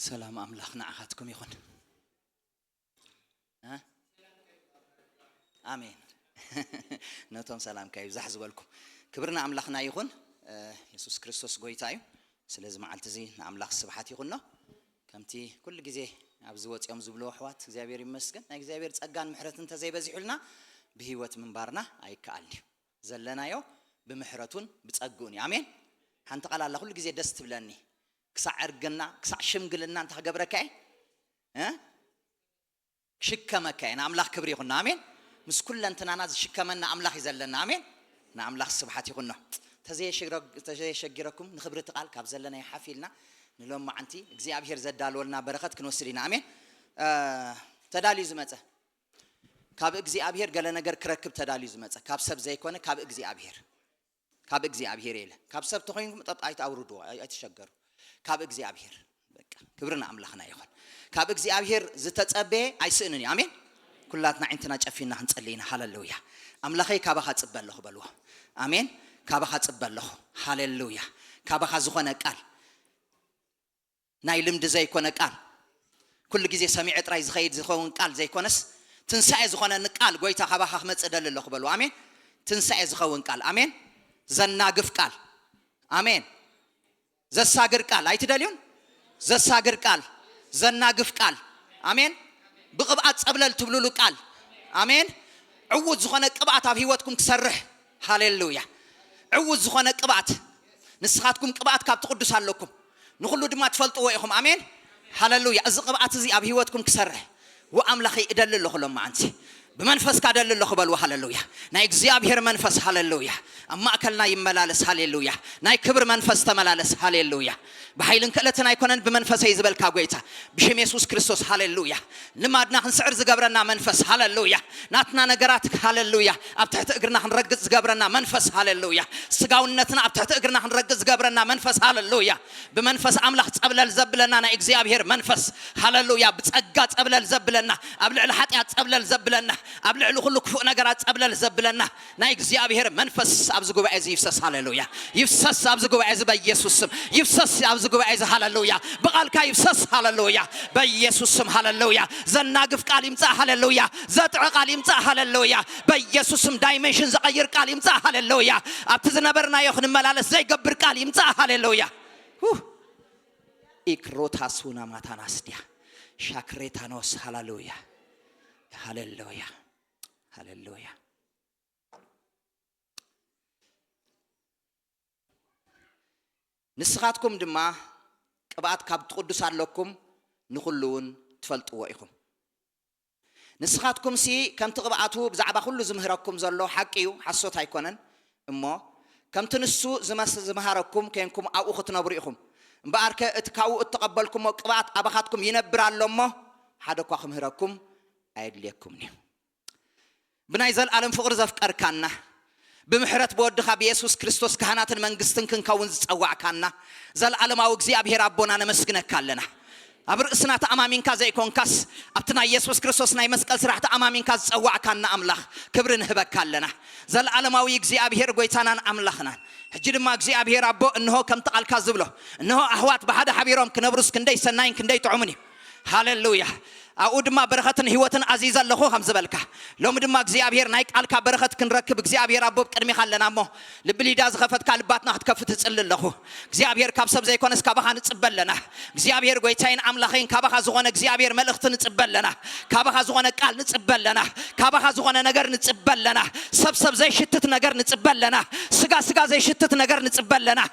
سلام أملاخنا عهاتكم يخون ها آمين نتوم سلام كيف زحز بالكم كبرنا أملاخنا يخون يسوع كريستوس قويتايو سلازم عالتزين أملاخ السبحات يخوننا كمتي كل جزء أبزوات يوم زبلوا حوات زابير مسكن زابير تأجان محرة أنت زي بزحلنا بهوت من بارنا أي كالي زلنا يو بمحرتون بتأجوني آمين هنتقال على كل جزء دست بلاني كسعر جنا كسعشم قلنا أنت هجبرك أي ها شك مكان أملاخ كبري يخوننا آمين مس كل أنت ناز شك منا أملاخ يزلنا آمين نأملاخ السبحات يخوننا تزي شجركم نخبرت قال كابزلنا يحفلنا نلوم مع أنتي إجزاء زدال ولنا بركات كنوسرينا آمين تدالي زمته كاب إجزاء بير قال نجر كركب تدالي زمته كاب سب زي كونه كاب إجزاء بير إله كاب سب تخين تطعيت أوردوا أي تشجر كاب إجزاء بير كبرنا أملاخنا يخون كاب إجزاء بير زتت أبي عيسنني آمين كلاتنا عندنا جافينا هنصلينا هاللويا أملاخي كابا خاتبل له بلوه آمين كابا خاتبل له هاللويا كابا خازخنا قال نايلم دزاي كونه قال كل جزء سمعت رايز خيد زخون قال زي كونس تنسعي زخونه نقال غويتا خبا خمص دل له بلو امين تنسعي زخون قال امين زناغف قال امين زساغر قال ايتداليون زساغر قال زناغف قال امين بقبعات صبلل تبللو قال امين عود زخونه قبعات اب هيوتكم تسرح هاليلويا عود زخونه قبعات نسخاتكم قبعات كاب تقدس عليكم نقول دما تفلطوا ويهم امين هاللويا از قبعات زي اب هيوتكم كسرح واملاخي ادل له لما انت بمنفس كادل له بل هاللويا ناي اغزيابير منفس هاللويا اما اكلنا يملالس هاللويا ناي كبر منفس تملالس هاللويا بحيلن كلتنا يكونن بمنفس يزبل كاغويتا بشم يسوع كريستوس هاللويا نمادنا خنسعر زغبرنا منفس هاللويا ناتنا نغرات هاللويا اب تحت اغرنا خنرغز زغبرنا منفس هاللويا سغاونتنا اب تحت اغرنا خنرغز زغبرنا منفس هاللويا بمنفس املاح صبلل زبلنا نا اغزيابير منفس هاللويا بصقا صبلل زبلنا ابلع الحطيات صبلل زبلنا ابلع له كل كفو نغرات صبلل زبلنا نا اغزيابير منفس ابز غبا از يفسس هاللويا يفسس ابز غبا از بيسوس يفسس ابز غبا از هاللويا بقالك يفسس هاللويا بيسوس هاللويا زناغف قال يمصا هاللويا زطع قال يمصا هاللويا بيسوس دايمنشن زغير قال يمصا هاللويا ابتزنبرنا يخن ملالس زي قبر قال يمصا هاللويا إكروتاسونا ماتاناسديا شاكريتانوس هاللويا هاللويا هاللويا نسخاتكم دما قبات كاب تقدس عليكم نخلون تفلطوا إيكم نسخاتكم سي كم تقبعاتو بزعبا كل زمهركم زلو حقيو حسوت هيكونن اما كم تنسو زمهركم كينكم او اختنا بريكم مباركه اتكاو اتقبلكم قبات ابخاتكم ينبرالومو حدكو خمهركم ايدليكم ني بنايزل عالم فقر زفقركانا بمحرت بودخا بيسوع كريستوس كهناتن منغستن كنكون زصواعكانا زل عالماو اغزيابير ابونا نمسكنكالنا أبرئسنا تأمامين كذا يكون كاس أبتنا يسوع كريستوس ناي مسكال سرعة تأمامين كذا سواء كان أملاخ كبرن هبك كلنا زل عالماوي يجزي أبيهر قويتانا أملاخنا هجر ما يجزي أبيهر أبو إنه كم تقال كذبله إنه أهوات بهذا حبيرهم كنبرس كندي سناين كندي تعمني هاللويا أود ما برختن هوتن عزيزا له هم زبالك لو مد ما جزي أبير نايك على كبرخت كنركب جزي أبير أبو كرمي خلنا مو لبلي داز خفت كالباتنا هتكفت تسأل له جزي أبير كابسب زي كونس كابخان تسبل لنا جزي أبير قويتين أملاخين كابخ زغنا جزي أبير ملختن تسبل لنا كابخ زغنا قال نتسبل لنا كابخ زغنا نجر نتسبل لنا سب زي شتت نجر نتسبل لنا سجا زي شتت نجر نتسبل لنا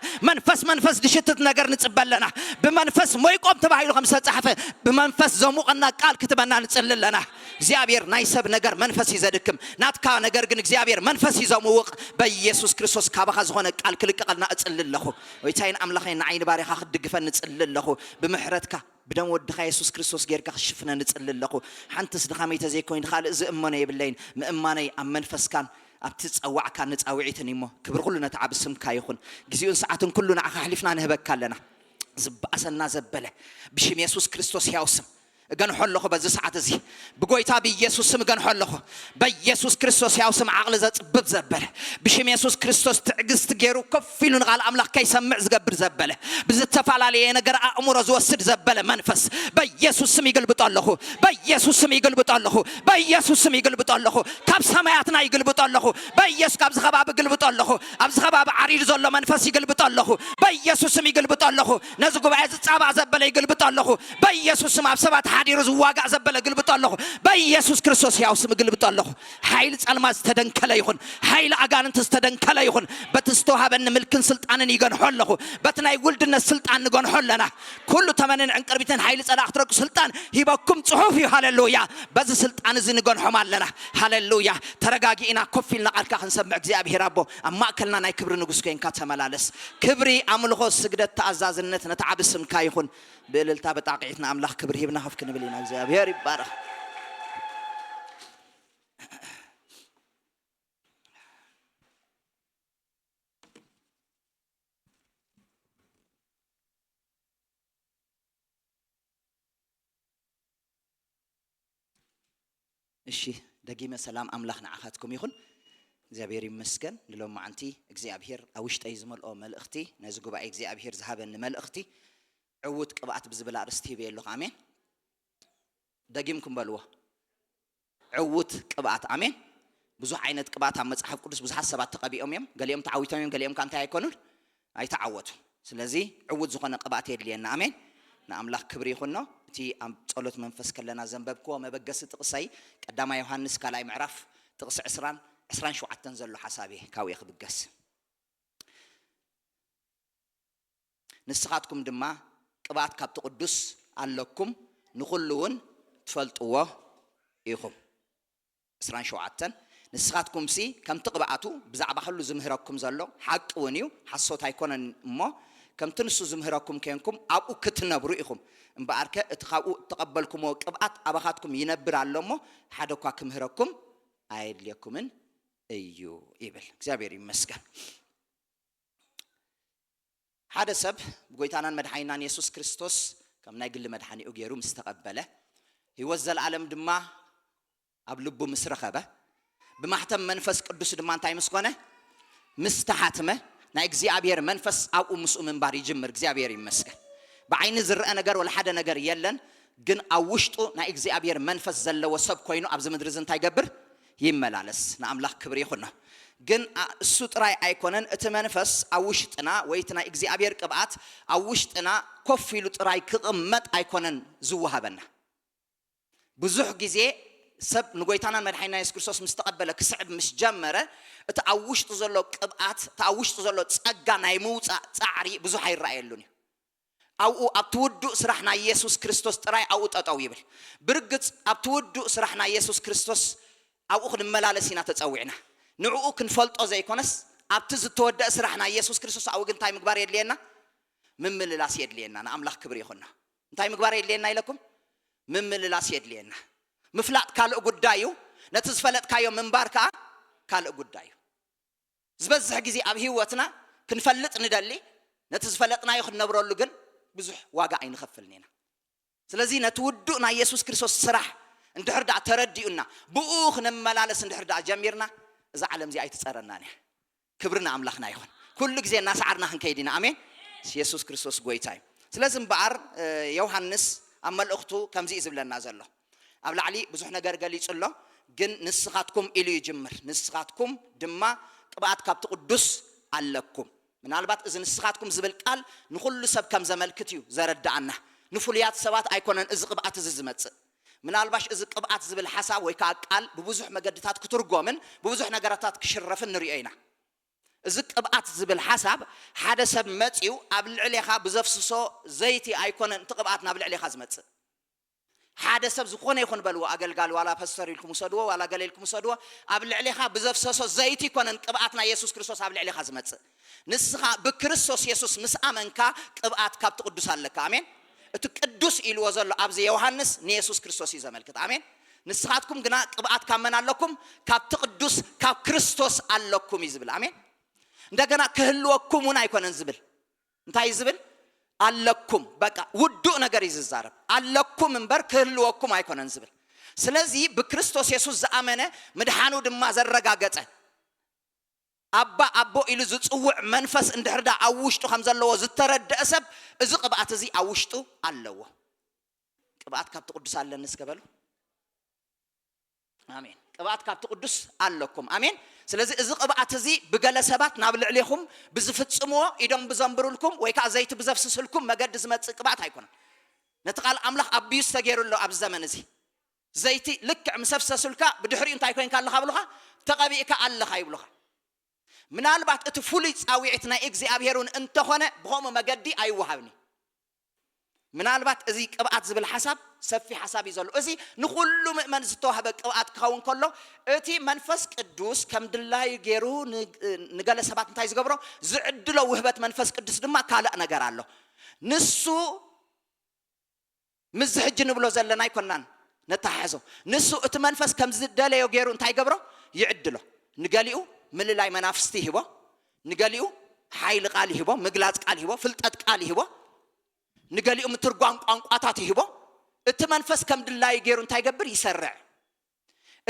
منفس دي شتت نجر نتسبل لنا بمنفس ما يقوم تبعي له خمسة صحفة بمنفس زموقنا قال كتبنا نصلل لنا እግዚአብሔር ናይሰብ ነገር መንፈስ ይዘድክም ናትካ ነገር ግን እግዚአብሔር መንፈስ ይዘሙውቅ በኢየሱስ ክርስቶስ ካባኻ ዝኾነ ቃል ክልቀልና እጽልልለኹ ወይታይን አምላኸይና አይን ባሪኻ ክድግፈን እጽልልለኹ ብምሕረትካ بدم ودخا يسوع كريستوس غيرك خشفنا نصلللخو حنتس دخامي تزيكوين خالق زئمنه يبلين مእማነይ ኣብ መንፈስካን ኣብትጸዋዕካ ንጻውዒትን እሞ ክብር ኩሉ ነተዓብ ስምካ ይኹን ግዜኡን ሰዓትን ኩሉ ንዓኻ ሓሊፍና ንህበካ ኣለና ዝባሰና ዘበለ ብሽም ኢየሱስ ክርስቶስ ያውስም ገንሖ ኣለኹ በዚ ሰዓት እዚ ብጎይታ በኢየሱስ ስም ገንሖ ኣለኹ በኢየሱስ ክርስቶስ ያው ስም ዓቕሊ ዘጽብብ ዘበለ ብሽም ኢየሱስ ክርስቶስ ትዕግስት ገይሩ ከፊሉ ንቃል አምላክ ከይሰምዕ ዝገብር ዘበለ ብዝተፈላለየ ነገር አእምሮ ዝወስድ ዘበለ መንፈስ በኢየሱስ ስም ይገልብጥ ኣለኹ በኢየሱስ ስም ይገልብጥ ኣለኹ በኢየሱስ ስም ይገልብጥ ኣለኹ ካብ ሰማያትና ይገልብጥ ኣለኹ በኢየሱስ ካብ ዝኸባቢ ይገልብጥ ኣለኹ ኣብ ዝኸባቢ ዓሪድ ዘሎ መንፈስ ይገልብጥ ኣለኹ በኢየሱስ ስም ይገልብጥ ኣለኹ ነዚ ጉባኤ ዝጻባ ዘበለ ይገልብጥ ኣለኹ በኢየሱስ ስም ኣብ ሰባት حادير زواج عزبل قلبت الله بيسوع كريستوس يا اسم قلبت الله حيل سلمى استدن كلا يخون حيل أجان تستدن كلا يخون بتستوها بأن ملك سلطان يجان حله بتنا يولدنا السلطان يجان حلنا كل ثمانين عن قربتين حيل سلا أخترق سلطان يبقى صحفي هاللويا بس سلطان زين يجان حمالنا هاللويا ترجعي إنا كفيلنا على كهن سمع جزاب هربو أما كلنا نكبر نجوس كين كاتمالالس كبري عمله سجدت تعزز النت نتعب اسم كايخون بالتابع تعقيدنا أملاك كبر هبنا هفكنا بلينا جزاب يا رب بارك እሺ ደጊመ ሰላም አምላክና አኻትኩም ይሁን እግዚአብሔር ይመስገን ንሎም ማዓንቲ እግዚአብሔር አውሽጠይ ዝመልኦ መልእኽቲ ነዚ ጉባኤ እግዚአብሔር ዝሃበን መልእኽቲ ዕውት ቅብአት ብዝብላ ርስቲ ይበየሉ አሜን ደጊምኩም በልዎ ዕውት ቅብአት አሜን ብዙ አይነት ቅብአት ኣብ መጽሐፍ ቅዱስ ብዙ ሐሳባት ተቀቢኦም እዮም ገሊኦም ተዓዊቶም እዮም ገሊኦም ካንተ አይኮኑን አይተዓወቱ ስለዚህ ዕውት ዝኾነ ቅብአት የድልየና አሜን نعمل كبري خلنا تي أم تصلت منفس كلنا زنبب كوا ما بجس تقصي قدام يوحنس كلاي معرف تقص عسران شو عتنزل له حسابي كاوي ياخذ بجس نسخاتكم دما قبات كاب تقدس علىكم نخلون تفلتوا إيهم عسران شو عتن نسخاتكم سي كم تقبعتوا بزعب خلو زمهركم زلوا حق ونيو حصوت هيكون ما كم تنسوا زمهركم كينكم أبو كتنبرو إخم باركة اتخاو تقبلكم وقبعت أبخاتكم ينبر علمه حدكوا كمهركم عيد ليكمن أيو إبل زابير مسكن هذا سب بقيتنا مدحينا يسوع كريستوس كم نقول مدحني أجيرو مستقبله يوزع العالم دماء أبلبو مسرخبه بمحتم منفس قدوس دمان تاي مسكونه مستحاتمه نا እግዚአብሔር መንፈስ አው ሙስኡምን ባሪ ጅምር እግዚአብሔር ይመስገን በአይን ዝርአ ነገር ወላ ሓደ ነገር የለን ግን አውሽጡ ና እግዚአብሔር መንፈስ ዘለዎ ሰብ ኮይኑ አብዝ ምድር ዝንታ ይገብር ይመላለስ ና አምላክ ክብር ይሁን ግን እሱ ጥራይ አይኮነን እቲ መንፈስ አውሽጥና ወይትና እግዚአብሔር ቅብአት አውሽጥና ኮፊሉ ጥራይ ክቅመጥ አይኮነን ዝወሃበና ብዙሕ ጊዜ سب نقولتنا مدحينا يسوع كريستوس مستقبله كسعب مش جمرة تأوش تزلوا قبعات تأوش تزلوا تسجع يموت تعري بزحي الرأي اللوني أو أبتودو سرحنا يسوع كريستوس تراي أو تطويبل برجت أبتودو سرحنا يسوع كريستوس أو أخذ ملالسينا تتسوينا نعو كنفلت أزاي كونس أبتز تود سرحنا يسوع كريستوس أو جن تايم كبار يدلينا من ملالاس يدلينا أنا أملاك كبري خلنا تايم كبار يدلينا لكم من ملالاس يدلينا مفلات كالو قدايو نتزفلت كايو من باركا كالو قدايو زبزح جزي أبهي واتنا كنفلت ندلي نتزفلتنا يخد نبرو اللقن بزح واقع ينخفلنينا سلازي نتودونا يسوع كريستوس سرح اندحر دع تردينا بؤوخ نملالس اندحر دع جميرنا إذا علم زي أي تسأرنا كبرنا أملاخنا يخون كل جزي الناس عرنا هنكيدنا أمين يسوع كريستوس قوي تايم سلازم بعر يوحنس أما الأختو كم زي زبلنا نازله أبل علي بزحنا جرجلي الله جن نسخاتكم إلي جمر نسخاتكم دما قبعت كابت قدس علىكم من البات إذا نسخاتكم زبل قال نقول سب كم زمل كتيو زرد عنا نفوليات سوات أيكون إذا قبعت زمت من الباش إذا قبعت زبل حسا ويكاك قال ببزح مجدتات كترجومن ببزح نجارات كشرف النريئنا إذا قبعت زبل حساب حدث متيو قبل عليها بزفسو زيتي أيكون تقبعتنا بالعليها زمت حادث بزخونه يكون بلوا أقل قال ولا فسر لكم صدوة ولا قال لكم صدوة قبل عليها بزفسوس زيتي كون قبعتنا يسوع كريستوس قبل عليها زمت نسخة بكريستوس يسوع مسأمنك قبعت كابت قدوس لك آمين تقدس إلى وزل أبزي يوحنس نيسوع كريستوس يزملك آمين نسخاتكم جنا قبعت كمان لكم كابت قدوس كاب كريستوس لكم يزبل آمين ده جنا كهلوكم ونا يكون نزبل انت يزبل ኣለኩም በቃ ውዱእ ነገር ይዝዛረብ ኣለኩም እንበር ክህልወኩም ኣይኮነን ዝብል ስለዚ ብክርስቶስ ኢየሱስ ዝኣመነ ምድሓኑ ድማ ዘረጋገፀ ኣባ ኣቦ ኢሉ ዝጽውዕ መንፈስ እንድሕርዳ ኣብ ውሽጡ ከም ዘለዎ ዝተረድአ ሰብ እዚ ቅብኣት እዚ ኣብ ውሽጡ ኣለዎ ቅብኣት ካብቲ ቅዱስ ኣለኒ እስከበሉ ኣሜን ቅብኣት ካብቲ ቅዱስ ኣለኩም ኣሜን ስለዚ እዚ ቅብኣት እዚ ብገለ ሰባት ናብ ልዕሊኹም ብዝፍጽምዎ ኢዶም ብዘንብሩልኩም ወይ ከዓ ዘይቲ ብዘፍስስልኩም መገዲ ዝመጽእ ቅብኣት ኣይኮነን ነቲ ቃል ኣምላኽ ኣቢዩስ ተገይሩሎ ኣብ ዘመን እዚ ዘይቲ ልክዕ ምሰፍሰስልካ ብድሕሪኡ እንታይ ኮይንካ ኣለኻ ብሉኻ ተቐቢእካ ኣለኻ ይብሉኻ ምናልባት እቲ ፍሉይ ጻዊዒት ናይ እግዚኣብሔርን እንተኾነ ብኸምኡ መገዲ ኣይወሃብኒ ምናልባት እዚ ቅብኣት ዝብል ሓሳብ ሰፊ ሓሳብ እዩ ዘሎ እዚ ንኹሉ ምእመን ዝተዋህበ ቅብኣት ክኸውን ከሎ እቲ መንፈስ ቅዱስ ከም ድላይ ገይሩ ንገለ ሰባት እንታይ ዝገብሮ ዝዕድሎ ውህበት መንፈስ ቅዱስ ድማ ካልእ ነገር ኣሎ ንሱ ምስ ሕጂ ንብሎ ዘለና ኣይኮናን ነታሕዞ ንሱ እቲ መንፈስ ከም ዝደለዮ ገይሩ እንታይ ገብሮ ይዕድሎ ንገሊኡ ምልላይ መናፍስቲ ይህቦ ንገሊኡ ሓይሊ ቃል ይህቦ ምግላጽ ቃል ይህቦ ፍልጠት ቃል ይህቦ ንገሊኡ ምትርጓም ቋንቋታት ይህቦ እቲ መንፈስ ከም ድላይ ገይሩ እንታይ ገብር ይሰርዕ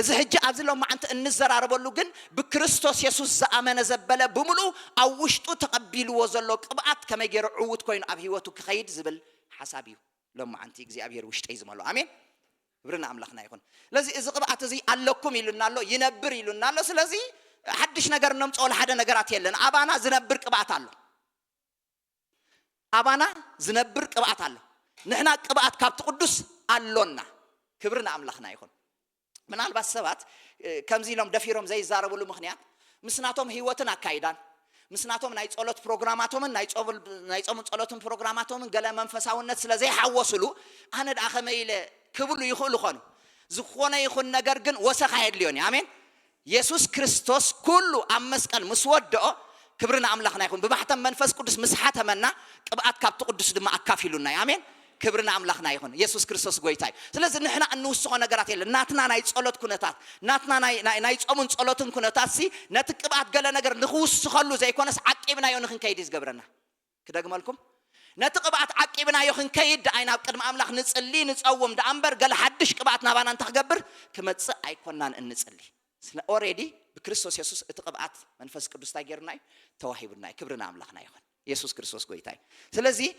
እዚ ሕጂ ኣብዚ ሎም ማዓንቲ እንዘራረበሉ ግን ብክርስቶስ ኢየሱስ ዝኣመነ ዘበለ ብምሉኡ ኣብ ውሽጡ ተቐቢልዎ ዘሎ ቅብኣት ከመይ ገይሩ ዕውት ኮይኑ ኣብ ህይወቱ ክኸይድ ዝብል ሓሳብ እዩ ሎም ማዓንቲ እግዚኣብሔር ውሽጠይ ዝመሎ ኣሜን ብርና ኣምላኽና ይኹን ስለዚ እዚ ቅብኣት እዚ ኣለኩም ኢሉና ኣሎ ይነብር ኢሉና ኣሎ ስለዚ ሓድሽ ነገር ነምጽኦ ሓደ ነገራት የለን ኣባና ዝነብር ቅብኣት ኣሎ ኣባና ዝነብር ቅብኣት ኣሎ ንሕና ቅብኣት ካብቲ ቅዱስ ኣሎና ክብርና ኣምላኽና ይኹን ምናልባት ሰባት ከምዚ ኢሎም ደፊሮም ዘይዛረብሉ ምኽንያት ምስናቶም ህይወትን ኣካይዳን ምስናቶም ናይ ጸሎት ፕሮግራማቶምን ናይ ጾምን ጸሎትን ፕሮግራማቶምን ገለ መንፈሳውነት ስለ ዘይሓወሱሉ ኣነ ደኣ ከመይ ኢለ ክብሉ ይኽእሉ ኾኑ ዝኾነ ይኹን ነገር ግን ወሰኻ የድልዮን ኣሜን ኢየሱስ ክርስቶስ ኩሉ ኣብ መስቀል ምስ ወድኦ ክብርና ኣምላኽና ይኹን ብባሕተም መንፈስ ቅዱስ ምስ ሓተመና ቅብኣት ካብቲ ቅዱስ ድማ ኣካፊሉና ኣሜን ክብርና ኣምላኽና ይኹን ኢየሱስ ክርስቶስ ጎይታ እዩ ስለዚ ንሕና እንውስኾ ነገራት የለን ናትና ናይ ጸሎት ኩነታት ናትና ናይ ጾምን ጸሎትን ኩነታት ሲ ነቲ ቅብኣት ገለ ነገር ንኽውስኸሉ ዘይኮነስ ዓቂብናዮ ንኽንከይድ ዝገብረና ክደግመልኩም ነቲ ቅብኣት ዓቂብናዮ ክንከይድ ኣይና ኣብ ቅድሚ ኣምላኽ ንጽሊ ንጸውም ዳ እምበር ገለ ሓድሽ ቅብኣት ናባና እንተኽገብር ክመጽእ ኣይኮናን እንጽሊ ስለ ኦሬዲ بكريستوس يسوع اتقبعت منفس قدوس تاجرناي توهيبناي كبرنا أملاخنا يخون يسوع كريستوس قويتاي سلزي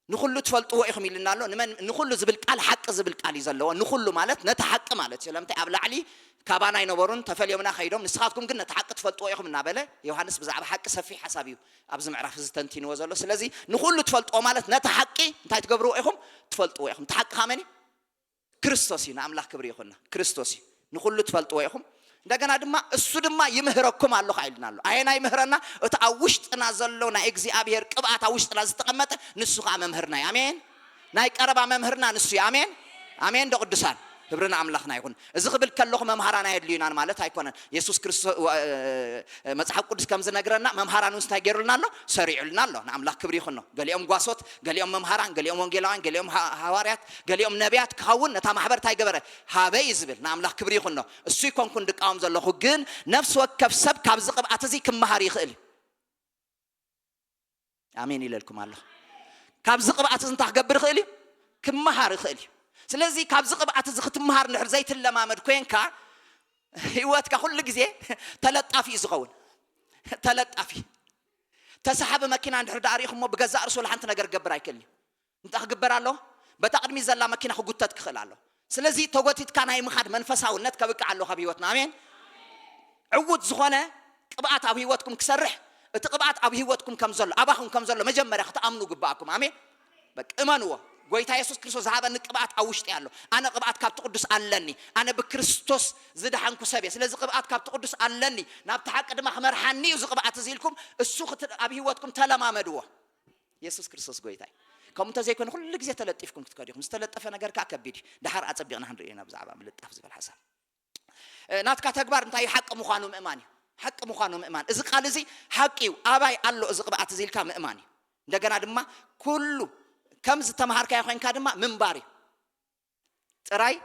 نخلو تفلتوا إخم يلنا له نخلو زبل قال حق زبل قال يزلوا نخلو مالت نتحق مالت سلام تقبل علي كابانا ينورون تفل يومنا خيرهم نسخاتكم قلنا تحق تفلتوا إخم النابلة يوحنس بزعب حق سفي حسابيو أبزم عرف زتنتين وزلوا سلزي نخلو تفلتوا مالت نتحقي انتي تقبروا إخم تفلتوا إخم تحق خامني كريستوسي نعمل كبر يخونا كريستوسي نخلو تفلتوا إخم دعنا دما السودما يمهركم الله خيلنا الله أينا يمهرنا وتعوشت نازلوا نأجزي أبير كبا تعوشت ناز تقمت نسوق عم مهرنا آمين نايك أربع مهرنا نسوي آمين آمين دقدسان كبرنا أملاخنا يكون إذا قبل كلهم مهرنا يدلينا مالت هيكون يسوع كريستوس مزحف قدس كم زنقرنا مهرنا نستاجرنا الله سريع لنا الله نعمل كبر يخونه قال يوم قاسوت قال يوم مهران قال يوم وانجيلان قال يوم حواريات قال يوم نبيات كهون نتام حبر تاجبره هذا يزبل نعمل كبر يخونه السوي كون كن دك أمز الله خجن نفس وكف سب كابز قب أتزي كم مهاري خيل آمين إلى لكم الله كابز قب أتزي تحجبر خيلي كم مهاري خيلي سلزي كابز قب أتزي ختم مهار نحر زيت اللي ما مدكوين كا هوات كخل جزء ثلاث أفي زغون ثلاث أفي تسحب مكينة عند حداريهم ما بجزاء رسول حنتنا جرجبر أكلي أنت أخبر الله بتقدم يزلا مكينة خجوتات كخل الله سلزي توقتت كان هاي مخاد منفسها والنت كبك على الله خبيوتنا آمين عود زغونة قبعت أبيوتكم كسرح تقبعت أبيوتكم كم زل أباهم كم زل مجمع رخت أمنوا قباكم آمين بك إيمانوا قويت يسوع كريستوس هذا نقبعت أوشت يالله أنا قبعت كابت قدس علني أنا بكريستوس زد عنكم سبيس لذا قبعت كابت قدس علني نبتحق قدم خمر حني وز قبعت زيلكم السوق أبيوتكم تلا ما مدوا يسوع كريستوس قويتاي كم تزيكون كل جزء تلتفكم تكاديكم استلتفنا جرك كبيدي دحر أتصبغنا هنرينا بزعبة من التحفظ بالحسن نات كتكبر نتاي حق مخانو إيماني حق مخانو إيمان إذا قال زي حقي أباي الله إذا قبعت زيل كام إيماني دعنا دم كله كم زتمهار كيا خوين كادما منباري تراي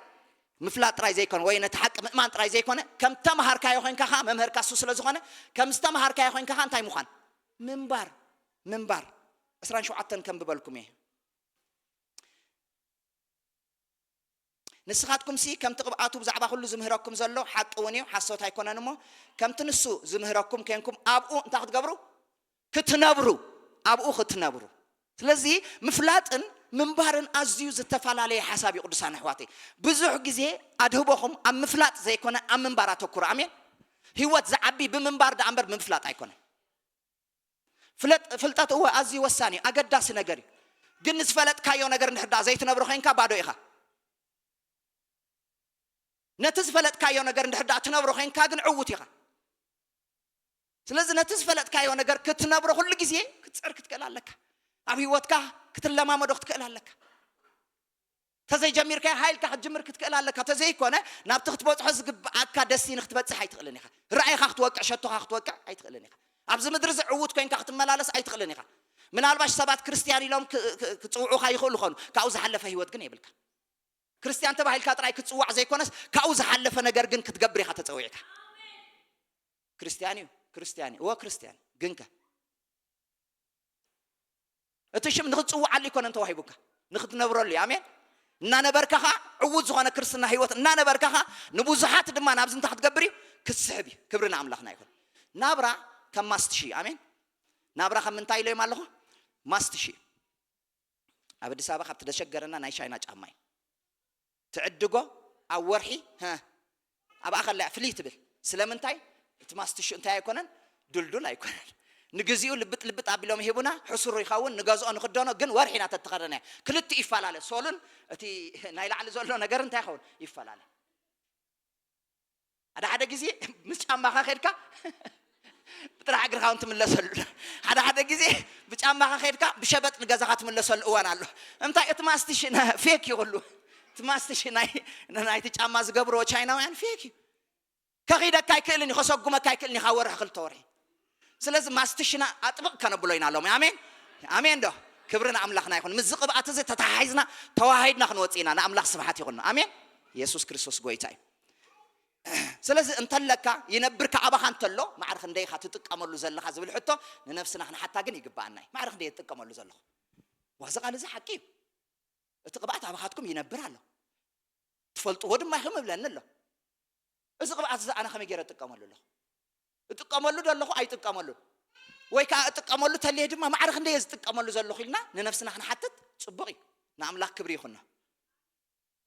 مفلات تراي زي كون وين تحق إيمان تراي زي كونه كم تمهار كيا خوين كها ممهر كاسوس لزخانة كم استمهار كيا خوين كها أنتي مخان منبار 27 كم ببالكم إيه نسخاتكم سي كم تقبعاتو بزعبا كله زمهركم زلو حق ونيو حسوت هيكون أنمو كم تنسو زمهركم كأنكم أبو تاخد قبرو كتنابرو أبو ختنابرو ስለዚህ ምፍላጥን ምንባርን አዝዩ ዝተፋላ ላይ ሐሳብ ይቅዱሳን አህዋቴ ብዙሕ ጊዜ አድህቦኹም ኣብ ምፍላጥ ዘይኮነ ኣብ ምንባር አተኩሩ አሜን ህይወት ዘዓቢ ብምንባር ዳንበር ምፍላጥ አይኮነ ፍልጠት هو አዝዩ ወሳኒ አገዳስ ነገር ግን ዝፈለጥካዮ ነገር እንድሕዳ ዘይትነብሩ ኸንካ ባዶ ኢኻ ነትዝፈለጥካዮ ነገር እንድሕዳ ትነብሩ ኸንካ ግን ዕውት ኢኻ ስለዚህ ነትዝፈለጥካዮ ነገር ክትነብሩ ሁሉ ጊዜ ክትጸርክ ትቀላለካ ኣብ ህይወትካ ክትለማመዶ ክትቀላለካ ተዘይ ጀሚርካ ሃይልካ ክትጀምር ክትቀላለካ ተዘይ ኮነ ናብ ትኽትበጽሖ ዝግብኣካ ደስቲን ክትበጽሕ ኣይትኽእልን ኢኻ ራእይኻ ክትወቅዕ ሸቶኻ ክትወቅዕ ኣይትኽእልን ኢኻ ኣብዚ ምድሪ ዝዕውት ኮይንካ ክትመላለስ ኣይትኽእልን ኢኻ ምናልባሽ ሰባት ክርስቲያን ኢሎም ክጽውዑኻ ይኽእሉ ኾኑ ካብኡ ዝሓለፈ ህይወት ግን የብልካ ክርስቲያን ተባሂልካ ጥራይ ክትጽዋዕ ዘይኮነስ ካብኡ ዝሓለፈ ነገር ግን ክትገብር ኢኻ ተጸዊዕካ ክርስቲያን እዩ ክርስቲያን ግንከ እትሽም ንኽጽዋዓሊ ኮነ እንተዋሂቡካ ንኽትነብረሉ አሜን እናነበርካኻ ዕውት ዝኾነ ክርስትና ህይወት እናነበርካኻ ንብዙሓት ድማ ናብዚ እንታ ክትገብር ክስሕብ ክብርና ኣምላኽና ይኹን ናብራ ከም ማስትሺ አሜን ናብራ ከም እንታይ ኢሎም ኣለኹ ማስትሺ ኣብ ኣዲስ ኣበባ ካብቲ ደሸገረና ናይ ሻይና ጫማ እዩ ትዕድጎ ኣብ ወርሒ ኣብ ኣኸላ ፍልይ ትብል ስለምንታይ እቲ ማስትሺ እንታይ ኣይኮነን ዱልዱል ኣይኮነን ንግዚኡ ልብጥ ኣቢሎም ይሄቡና ሕሱሩ ይኸውን ንገዝኦ ንኽደኖ ግን ወርሒና ተተኸደና ክልቲ ይፋላለ ሶሉን እቲ ናይ ላዕሊ ዘሎ ነገር እንታይ ይኸውን ይፋላለ ሓደ ጊዜ ምስ ጫማኻ ኸድካ ብጥራሕ እግርኻ እንትምለሰሉ ሓደ ጊዜ ብጫማኻ ኸድካ ብሸበጥ ንገዛኻ ትምለሰሉ እዋን ኣሎ እንታይ እቲ ማስትሽ ፌክ ይኹሉ እቲ ማስትሽ ናይቲ ጫማ ዝገብርዎ ቻይናውያን ፌክ እዩ ከኺደካ ኣይክእልን ይኸሰጉመካ ኣይክእልን ኢኻ ወርሒ ክልተ ወርሒ ስለዚህ ማስትሽና አጥብቅ ከነብሎ ይናሎም አሜን አሜን ዶ ክብርና አምላኽና ይኹን ምዝ ቅብአት እዚ ተታሃይዝና ተዋሃይድና ክንወጽና ንአምላኽ ስብሐት ይኹን አሜን ኢየሱስ ክርስቶስ ጎይታይ ስለዚህ እንተለካ ይነብርካ አባኻ እንተሎ ማዕርኽ እንደይኻ ትጥቀመሉ ዘለኻ ዝብል ሕቶ ንነፍስና ሓታ ግን ይግባአናይ ማዕርኽ እንደይ ትጥቀመሉ ዘለኹ ወዛ ቃል እዚ ሓቂ እቲ ቅብአት አባኻትኩም ይነብር ኣሎ ትፈልጥዎ ድማ ይኹም ብለና ኣሎ እዚ ቅብአት እዚ ኣነ ከመይ ገይረ ትጥቀመሉ ኣለኹ እጥቀመሉ ዘለኹ ኣይጥቀመሉ ወይ ከዓ እጥቀመሉ ተለየ ድማ ማዕርኽ እንደይ ዝጥቀመሉ ዘለኹ ኢልና ንነፍስና ክንሓትት ጽቡቕ እዩ ንኣምላኽ ክብሪ ይኹንና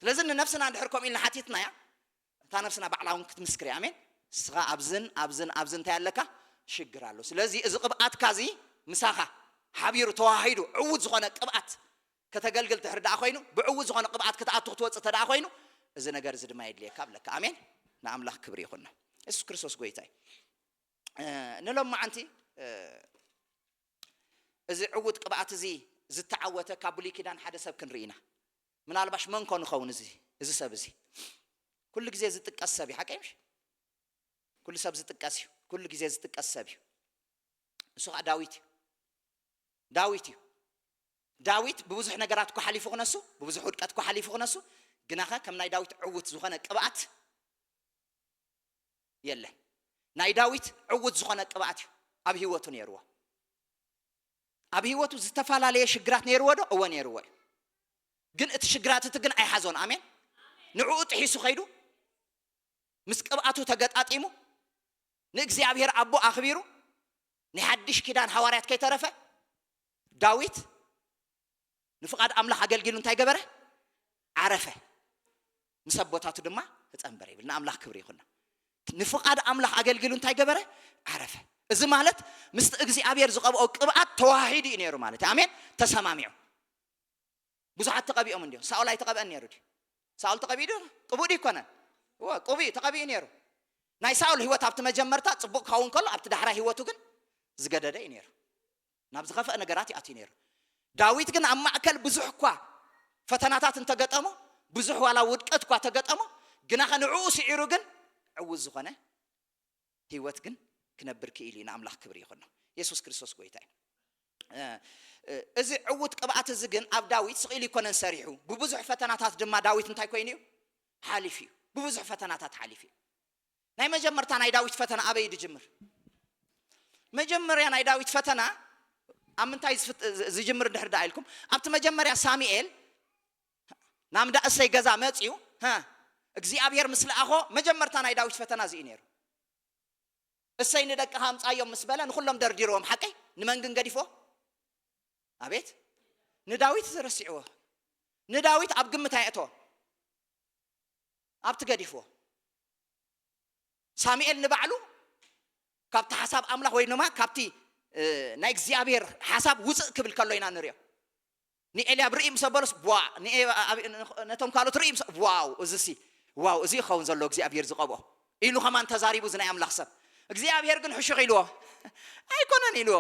ስለዚህ ንነፍስና እንድሕር ከምኡ ኢልና ሓቲትና ያ እታ ነፍስና ባዕላውን ክትምስክር አሜን ስኻ ኣብዝን እንታይ ኣለካ ሽግር ኣሎ ስለዚህ እዚ ቅብኣትካ እዚ ምሳኻ ሓቢሩ ተዋሂዱ ዕውት ዝኾነ ቅብኣት ከተገልግል ትሕርዳኣ ኮይኑ ብዕውት ዝኾነ ቅብኣት ክትኣቱ ክትወፅእ ተዳኣ ኮይኑ እዚ ነገር እዚ ድማ የድልየካ ብለካ አሜን ንኣምላኽ ክብሪ ይኹንና ኢየሱስ ክርስቶስ ጎይታይ نلوم معنتي إذا عود قبعت زي تعوته كابولي كدان حدا سب كنرينا من على باش من كون خون زي سب زي كل جزء زي تكسبي حكيمش كل سب زي تكسي كل جزء زي تكسبي سوق داويت بوزح نجارات كحلي فوق نسو بوزح ودكات كحلي فوق نسو جناها كم ناي داويت عود زخانة قبعت يلا ናይ ዳዊት ዕውት ዝኾነ ቅብአት ኣብ ህይወቱ ነይርዎ ኣብ ህይወቱ ዝተፋላለየ ሽግራት ነይርዎ ዶ እወ ነይርዎ ግን እቲ ሽግራት እቲ ግን ኣይሓዞን አሜን ንዕኡ ጥሒሱ ኸይዱ ምስ ቅብአቱ ተገጣጢሙ ንእግዚአብሔር ኣቦ ኣኽቢሩ ንሓድሽ ኪዳን ሐዋርያት ከይተረፈ ዳዊት ንፍቃድ ኣምላኽ ኣገልጊሉ እንታይ ገበረ ዓረፈ ምስ ኣቦታቱ ድማ ተጸንበረ ይብል ንኣምላኽ ክብሪ ይኹንና ንፍቃድ ኣምላኽ ኣገልግሉ እንታይ ገበረ ዓረፈ እዚ ማለት ምስ እግዚአብሔር ዝቀብኦ ቅብአት ተዋሂዱ ነይሩ ማለት አሜን ተሰማሚዑ ብዙሓት ተቀቢኦም እንዲሁ ሳኦል ኣይተቀበአን ነይሩ ሳኦል ተቀቢዱ ቅቡድ ይኮነ ቅቡድ ተቀቢኡ ነይሩ ናይ ሳኦል ህይወት ኣብቲ መጀመርታ ጽቡቕ ካውን ከሎ ኣብቲ ዳሕራ ህይወቱ ግን ዝገደደ ነይሩ ናብ ዝኸፈአ ነገራት ይኣትዩ ነይሩ ዳዊት ግን ኣብ ማእከል ብዙሕ እኳ ፈተናታት እንተገጠሞ ብዙሕ ዋላ ውድቀት እኳ ተገጠሞ ግና ከንዕኡ ሲዒሩ ግን عوز زخانة هيوت جن كنبر كيلي نعمل خبري خنا يسوع كريستوس قويتاي إذا عود قبعت الزجن أب داويد سقيلي كنا نسريحه ببزح فتنات دم داويد انتي كوينيو حالفي ببزح فتنات حالفي ناي مجمرتان اي داويد فتنة أبي يجمر مجمر يعني داويد فتنة أمنتاي زجمر دحر دايلكم أبت مجمر يا ساميل نام دا أسي جزا ماتيو ها እግዚአብሔር ምስለ አኾ መጀመርታ ናይ ዳዊት ፈተና ዝኢነሩ እሰይ ንደቅ ሃምፃ እዮም ምስበለን ሁሉም ደርዲሮም ሓቀይ ንመንግን ገዲፎ አቤት ንዳዊት ዘረሲዕዎ ንዳዊት ኣብ ግምት አይእቶ ኣብቲ ገዲፎ ሳሙኤል ንባዕሉ ካብቲ ሐሳብ አምላኽ ወይ ነማ ካብቲ ናይ እግዚአብሔር ሐሳብ ውፅእ ክብል ከሎ ኢና ንሪኦ ንኤልያብ ርኢም ሰበለስ ዋ ነቶም ካልኦት ርኢም ዋው እዚሲ واو زي خون زلوا እግዚአብሔር ዝቀበኦ ኢሉ ከማን ተዛሪቡ ዝናይ አምላኽ ሰብ እግዚአብሔር ግን ሕሽኽ ኢልዎ ኣይኮነን ኢልዎ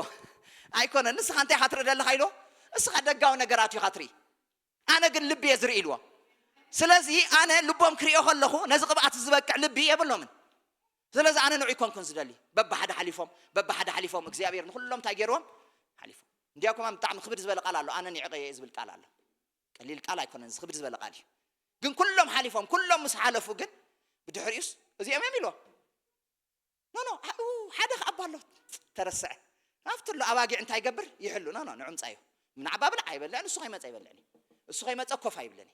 ኣይኮነን ንስኻ እንታይ ሓትረደለኻ ኢልዎ እስኻ ደጋው ነገራት ይኻትሪ ኣነ ግን ልቢ የዝርኢ ኢልዎ ስለዚ ኣነ ልቦም ክሪኦ ከለኹ ነዚ ቅብኣት ዝበቅዕ ልቢ የብሎምን ስለዚ ኣነ ንዑ ይኮንኩን ዝደሊ በብሓደ ሓሊፎም እግዚአብሔር ንኩሎም እንታይ ገይሮም ሓሊፎም እንዲያውም ብጣዕሚ ክብድ ዝበለ ቃል ኣሎ ኣነ ንዕቀየ ዝብል ቃል ኣሎ ቀሊል ቃል ኣይኮነን ዝክብድ ዝበለ ቃል እዩ ግን كلهم حليفهم كلهم مسحالفوا ግን بدحريس እዚኦም የሚሉ ኖ ሓደ خبالو ተረሰዐ አፍትሉ አባጊዕ እንታይ ይገብር ይሕሉ ኖ ንዑምፃዩ ምን አባብል አይበላን እሱ ኸይመጻ ይበላኒ እሱ ኸይመጻ ኮፍ አይብለኒ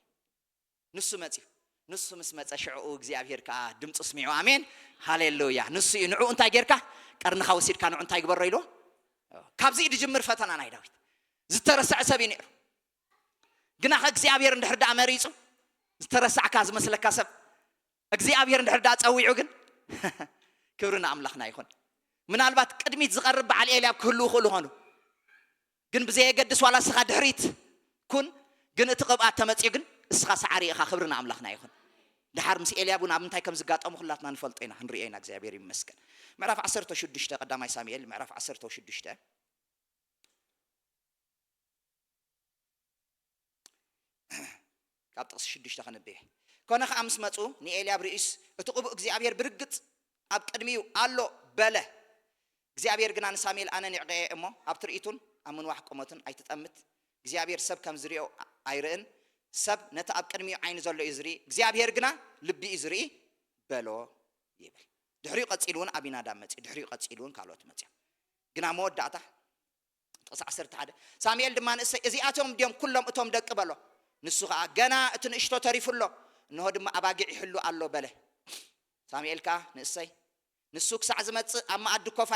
ንሱ መጽዩ ንሱ መስመጻ ሽዑ እግዚአብሔር ካ ድምጽ ስሚዑ አሜን ሃሌሉያ ንሱ ንዑ እንታይ ጌርካ ቀርንኻ ወሲድካ ንዑ እንታይ ይግበሮ ኢሎ ካብዚ ድጅምር ፈተና ናይ ዳዊት ዝተረሰዐ ሰብ ይነሩ ግና እግዚአብሔር እንድሕርዳ መሪጹ ዝተረሳዕካ ዝመስለካ ሰብ እግዚአብሔር እንድሕርዳ ፀዊዑ ግን ክብርና አምላኽና ይኹን ምናልባት ቅድሚት ዝቀርብ በዓል ኤልያብ ክህሉ ይኽእሉ ሆኑ ግን ብዘይ የገድስ ዋላ ስኻ ድሕሪት ኩን ግን እቲ ቅብኣት ተመፅዩ ግን እስኻ ሰዓሪ ኢኻ ክብርና አምላኽና ይኹን ድሓር ምስ ኤልያብ ናብ እንታይ ከም ዝጋጠሙ ኩላትና ንፈልጦ ኢና ንሪኦ ኢና እግዚአብሔር ይመስገን ምዕራፍ 16 ቀዳማይ ሳሙኤል ምዕራፍ 16 ካብ ጥቅስ 6 ከነበየ ኮነ ከአምስ መጹ ንኤልያብ ርኢስ እትقب እግዚአብሔር ብርግጥ ኣብ ቅድሚው አሎ በለ እግዚአብሔር ግን አን ሳሙኤል አነ ንዕቀየ እሞ ኣብ ትርኢቱን አምን ዋሕ ቆመቱን ኣይተጠምት እግዚአብሔር ሰብ ከም ዝሪኦ ኣይርእን ሰብ ነታ ኣብ ቅድሚው ዓይኒ ዘሎ ይዝሪ እግዚአብሔር ግና ልቢ ይዝሪ በሎ ይብል ድሕሪው ቀጺሉን አቢናዳብ መጽ ድሕሪው ቀጺሉን ካልኦት መጽ ግና መወዳእታ ጥቅስ 11 ሳሙኤል ድማ እዚኣቶም ዲዮም ኩሎም እቶም ደቅ በሎ ንሱ ገና እቲ ንእሽቶ ተሪፉሎ እንሆ ድማ አባጊዕ ይሕሉ አሎ በለ ሳሙኤል ካ ንእሰይ ንሱ ክሳዕ ዝመጽእ ኣብ ማዕድ ኮፍ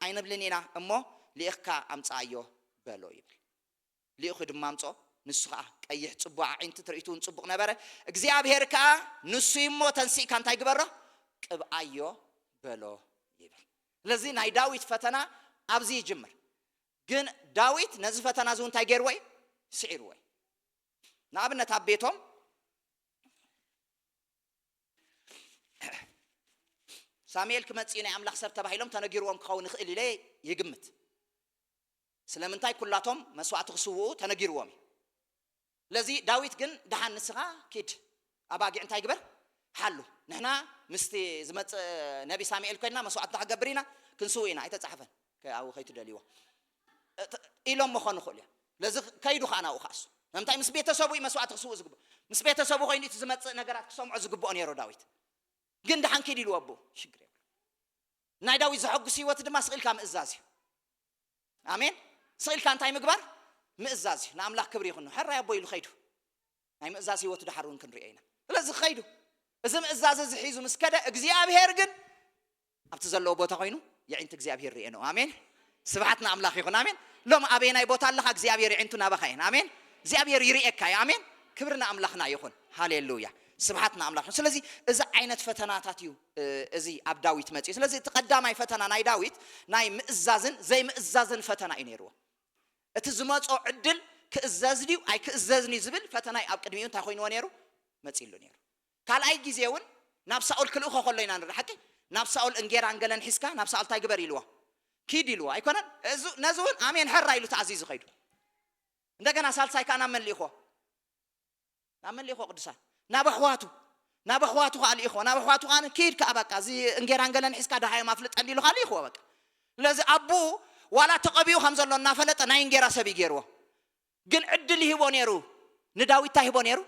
ኣይንብልን ኢና እሞ ሊእኽካ ኣምፃዮ በሎ ይብል ሊእኹ ድማ ኣምጾ ንሱ ቀይሕ ጽቡቕ ዓይንቲ ትርኢቱን ጽቡቕ ነበረ እግዚአብሔር ካ ንሱ ይሞ ተንሲእካ እንታይ ግበሮ ቅብኣዮ በሎ ይብል ስለዚ ናይ ዳዊት ፈተና ኣብዚ ይጅምር ግን ዳዊት ነዚ ፈተና ዙ እንታይ ገይርዎ ስዒርዎ ንኣብነት ኣብ ቤቶም ሳሙኤል ክመጽእ ናይ አምላኽ ሰብ ተባሂሎም ተነጊርዎም ክኸውን ይኽእል ኢለ ይግምት ስለምንታይ ኩላቶም መስዋዕት ክስውኡ ተነጊርዎም ለዚ ዳዊት ግን ደሃን ንስኻ ኪድ ኣባጊዕ እንታይ ግበር ሓሉ ንሕና ምስቲ ዝመጽእ ነቢ ሳሙኤል ኮይና መስዋዕት ተገብሪና ክንስው ኢና ኣይተጻሕፈን ኣብኡ ከይትደልይዎ ኢሎም መኾኑ ይኽእሉ ለዚ ከይዱ ኻና ውኻሱ ንምንታይ ምስ ቤተሰቡ መስዋዕት ክስውኡ ዝግብኦ ምስ ቤተሰቡ ኮይኑ እቲ ዝመጽእ ነገራት ክሰምዑ ዝግብኦ ነይሩ ዳዊት ግን ደሃን ኪድ ኢልዎ ኣቦ ሽግር ናይ ዳዊት ዘሐጉስ ህይወት ድማ ስቂልካ ምእዛዝ እዩ አሜን ስቂልካ እንታይ ምግባር ምእዛዝ እዩ ንኣምላኽ ክብሪ ይኹን ሕራይ ኣቦ ኢሉ ኸይዱ ናይ ምእዛዝ ህይወቱ ድሓር እውን ክንሪኦ ኢና ስለዚ ኸይዱ እዚ ምእዛዝ እዚ ሒዙ ምስ ከደ እግዚአብሔር ግን ኣብቲ ዘለዎ ቦታ ኮይኑ የዒንት እግዚአብሔር ርኤ ነው አሜን ስብሓት ንኣምላኽ ይኹን አሜን ሎም ኣበየናይ ቦታ ኣለኻ እግዚአብሔር የዒንቱ ናባኻ ኢን አሜን እግዚአብሔር ይርኤካ አሜን ክብርና ኣምላኽና ይኹን ሃሌሉያ ስብሓትና አምላኽ ስለዚ እዚ ዓይነት ፈተናታት እዩ እዚ ኣብ ዳዊት መጽ ስለዚ ተቀዳማይ ፈተና ናይ ዳዊት ናይ ምእዛዝን ዘይ ምእዛዝን ፈተና እዩ ነይርዎ እቲ ዝመጾ ዕድል ክእዘዝኒው ኣይ ክእዘዝኒ ዝብል ፈተናይ ኣብ ቅድሚኡ እንታይ ኮይንዎ ነይሩ መጽኢሉ ነይሩ ካልኣይ ግዜውን ናብ ሳኦል ክልእኾ ከሎ ኢና ንርኢ ሓቂ ናብ ሳኦል እንጌራ አንገለን ሒዝካ ናብ ሳኦል እንታይ ግበር ኢልዎ ኪድ ኢልዎ ኣይኮነን ነዚ እውን ኣሜን ሕራ ኢሉ ተዓዚዙ ኸይዱ እንደገና ሳልሳይ ከዓ ናብ መን ሊእኾ ቅዱሳን ናብ ኣሕዋቱ ቃል ኢኹ ናብ ኣሕዋቱ ቃል ኪድ ከኣበቃ እዚ እንጌራ አንገለን ሒዝካ ዳሃይ ማፍልጠን ኢሉ ቃል ኢኹ በቃ ለዚ ኣቡ ዋላ ተቀቢኡ ከም ዘሎ እናፈለጠ ናይ እንጌራ ሰብ ይገይርዎ ግን ዕድል ይሂቦ ነይሩ ንዳዊት ታሂቦ ነይሩ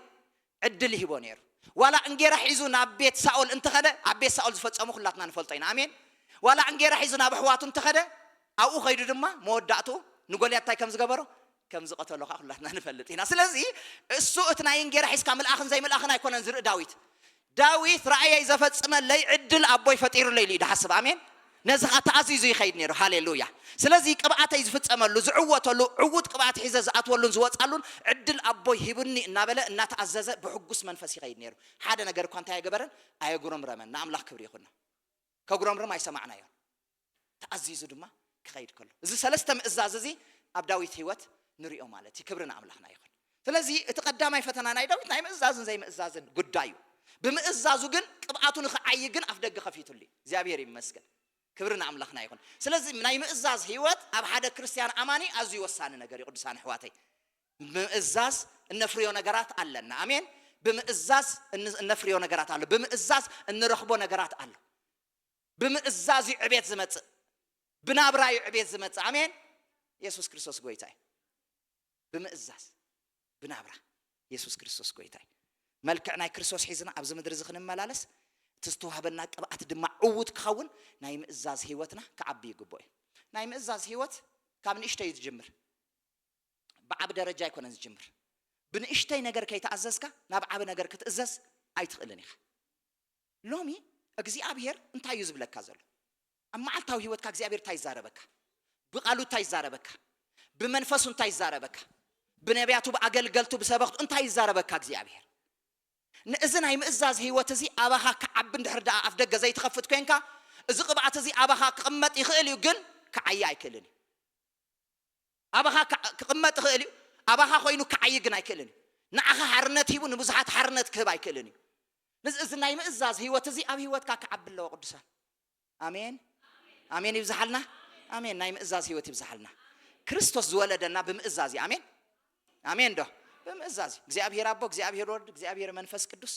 ዕድል ይሂቦ ነይሩ ዋላ እንጌራ ሒዙ ናብ ቤት ሳኦል እንተኸደ ኣብ ቤት ሳኦል ዝፈጸሙ ኩላትና ንፈልጦ ኢና አሜን ዋላ እንጌራ ሒዙ ናብ ኣሕዋቱ እንተኸደ ኣብኡ ኸይዱ ድማ መወዳእቱ ንጎልያት ታይ ከም ዝገበሮ ከም ዝቀተሎ ሁላትና ንፈልጥ ኢና ስለዚ እሱ እትናይን ጌራ ሒስካ መልአኽን ዘይ መልአኽን ኣይኮነን ዝርኢ ዳዊት ረአይ ዘፈጽመለይ ዕድል አቦይ ፈጢሩለይ ኢሉ ይሓስብ አሜን ነዚ ተኣዚዙ ይኸይድ ነይሩ ሃሌሉያ ስለዚ ቅብኣተይ ዝፍጸመሉ ዝዕወተሉ ዕውት ቅብኣት ሒዘ ዝኣትወሉን ዝወጻሉን ዕድል አቦይ ሂብኒ እናበለ እናተኣዘዘ ብሕጉስ መንፈስ ይኸይድ ነይሩ ሓደ ነገር እኳ እንታይ ኣይገበረን ኣየጉረምረመን ንኣምላኽ ክብሪ ይኹን ከጉረምረም ኣይሰማዕናዮ ተኣዚዙ ድማ ክኸይድ ከሎ እዚ ሰለስተ ምእዛዝ እዚ ኣብ ዳዊት ህይወት ንሪኦ ማለት እዩ ክብሪ ንኣምላኽና ይኹን ስለዚ እቲ ቀዳማይ ፈተና ናይ ዳዊት ናይ ምእዛዝን ዘይምእዛዝን ጉዳዩ ብምእዛዙ ግን ቅብኣቱ ንኽዓይ ግን ኣፍ ደገ ኸፊቱልኝ እግዚአብሔር ይመስገን ክብሪ ንኣምላኽና ይኹን ስለዚ ናይ ምእዛዝ ህይወት ኣብ ሓደ ክርስቲያን ኣማኒ ኣዝዩ ወሳኒ ነገር እዩ ቅዱሳን ኣሕዋተይ ብምእዛዝ እነፍርዮ ነገራት ኣለና ኣሜን ብምእዛዝ እነፍርዮ ነገራት ኣሎ ብምእዛዝ እንረኽቦ ነገራት ኣሎ ብምእዛዝ ዕቤት ዝመጽእ ብናብራዩ ዕቤት ዝመጽእ አሜን ኢየሱስ ክርስቶስ ጎይታ እዩ ብምእዛዝ ብናብራ ኢየሱስ ክርስቶስ ጎይታ እዩ መልክዕ ናይ ክርስቶስ ሒዝና ኣብዚ ምድሪ እዚ ክንመላለስ ተስተዋህበና ቅብኣት ድማ ዕውት ክኸውን ናይ ምእዛዝ ህይወትና ክዓቢ ይግባእ ናይ ምእዛዝ ህይወት ካብ ንእሽተይ ዝጅምር ብዓብ ደረጃ ኣይኮነን ዝጅምር ብንእሽተይ ነገር ከይተኣዘዝካ ናብ ዓብ ነገር ክትእዘዝ ኣይትኽእልን ኢኻ ሎሚ እግዚአብሔር እንታይ እዩ ዝብለካ ዘሎ ኣብ መዓልታዊ ህይወትካ እግዚአብሔር እንታይ ይዛረበካ ብቃሉ እንታይ ይዛረበካ ብመንፈሱ እንታይ ይዛረበካ ብነቢያቱ ብኣገልገልቱ ብሰበኽቱ እንታይ ይዛረበካ እግዚአብሔር ንእዚ ናይ ምእዛዝ ህይወት እዚ ኣባኻ ክዓቢ እንድሕር ደኣ ኣፍ ደገ ዘይትኸፍት ኮይንካ እዚ ቅብኣት እዚ ኣባኻ ክቕመጥ ይኽእል እዩ ግን ክዓይ ኣይክእልን እዩ ኣባኻ ክቕመጥ ይኽእል እዩ ኣባኻ ኮይኑ ክዓይ ግን ኣይክእልን እዩ ንዓኻ ሓርነት ሂቡ ንብዙሓት ሓርነት ክህብ ኣይክእልን እዩ ነዚ እዚ ናይ ምእዛዝ ህይወት እዚ ኣብ ህይወትካ ክዓቢ ኣለዎ ቅዱሳን ኣሜን ኣሜን ይብዛሓልና ኣሜን ናይ ምእዛዝ ህይወት ይብዛሓልና ክርስቶስ ዝወለደና ብምእዛዝ እዩ ኣሜን ኣሜን ዶ ብምእዛዝ እግዚአብሔር አቦ እግዚአብሔር ወልድ እግዚአብሔር መንፈስ ቅዱስ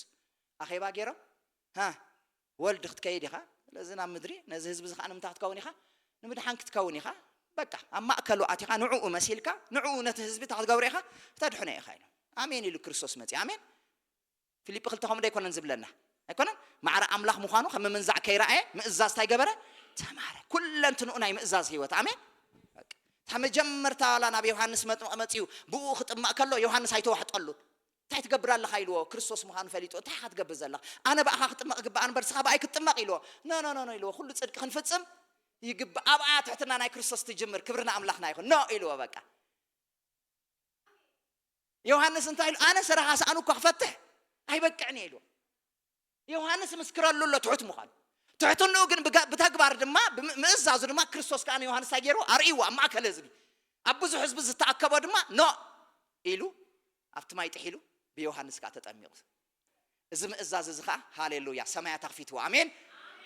ኣኼባ ገይሮም ወልድ ክትከይድ ኢኻ ስለዚ ናብ ምድሪ ነዚ ህዝቢ እዚ ከዓ ንምንታይ ክትከውን ኢኻ ንምድሓን ክትከውን ኢኻ በቃ ኣብ ማእከሉ ኣቲኻ ንዕኡ መሲልካ ንዕኡ ነቲ ህዝቢ እንታይ ክትገብሮ ኢኻ ተድሕኖ ኢኻ ኢሉ ኣሜን ኢሉ ክርስቶስ መፂ ኣሜን ፊልጵ 2:9 ኣይኮነን ዝብለና ኣይኮነን ማዕረ ኣምላኽ ምዃኑ ከም ምንዛዕ ከይረኣየ ምእዛዝ እንታይ ገበረ ተማሃረ ኩለንትንኡ ናይ ምእዛዝ ህይወት ኣሜን ተመጀመርታ ዋላ ናብ ዮሐንስ መጥምቕ ብኡ ክጥማዕ ከሎ ዮሐንስ ኣይተዋሕጠሉ እንታይ ትገብር ኣለኻ ኢልዎ ክርስቶስ ምዃኑ ፈሊጡ እንታይ ኢኻ ትገብር ዘለኻ ኣነ በኣኻ ክጥማቕ ግባእ ኣንበር ስኻ በኣይ ክትጥማቕ ኢልዎ ኖ ኢልዎ ኩሉ ፅድቂ ክንፍፅም ይግባእ ኣብኣ ትሕትና ናይ ክርስቶስ ትጅምር ክብርና ኣምላኽና ይኹን ኖ ኢልዎ በቃ ዮሐንስ እንታይ ኢሉ ኣነ ስራኻ ሳኣኑ እኳ ክፈትሕ ኣይበቅዕኒ ኢልዎ ዮሐንስ ምስክረሉ ኣሎ ትሑት ምዃኑ ትሕትንኡ ግን ብተግባር ድማ ምእዛዙ ድማ ክርስቶስ ከኣነ ዮሐንስ ታገይሩ ኣርእይዎ ኣብ ማእከል ህዝቢ ኣብ ብዙሕ ህዝቢ ዝተኣከቦ ድማ ኖ ኢሉ ኣብቲ ማይ ጥሒሉ ብዮሐንስ ከዓ ተጠሚቑ እዚ ምእዛዝ እዚ ከዓ ሃሌሉያ ሰማያት ኣኽፊትዎ ኣሜን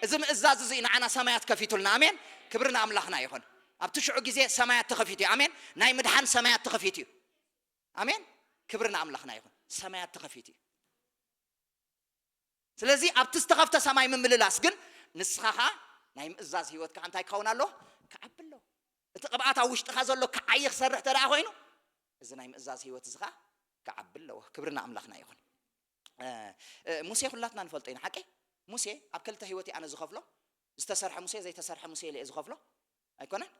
እዚ ምእዛዝ እዚ ንዓና ሰማያት ከፊቱልና ኣሜን ክብርና ኣምላኽና ይኹን ኣብቲ ሽዑ ግዜ ሰማያት ተኸፊቱ እዩ ኣሜን ናይ ምድሓን ሰማያት ተኸፊቱ እዩ ኣሜን ክብርና ኣምላኽና ይኹን ሰማያት ተኸፊቱ እዩ ስለዚ ኣብቲ ዝተኸፍተ ሰማይ ምምልላስ ግን ንስኻኻ ናይ ምእዛዝ ህይወትካ እንታይ ክኸውን ኣሎ ክዓቢ ኣሎ እቲ ቅብኣት ኣብ ውሽጥኻ ዘሎ ክዓይ ክሰርሕ ተደኣ ኮይኑ እዚ ናይ ምእዛዝ ህይወት እዚ ከዓ ክዓቢ ኣለዎ ክብርና ኣምላኽና ይኹን ሙሴ ኩላትና ንፈልጦ ኢና ሓቂ ሙሴ ኣብ ክልተ ህይወት ኣነ ዝኸፍሎ ዝተሰርሐ ሙሴ ዘይተሰርሐ ሙሴ ኢለ ዝኸፍሎ ኣይኮነን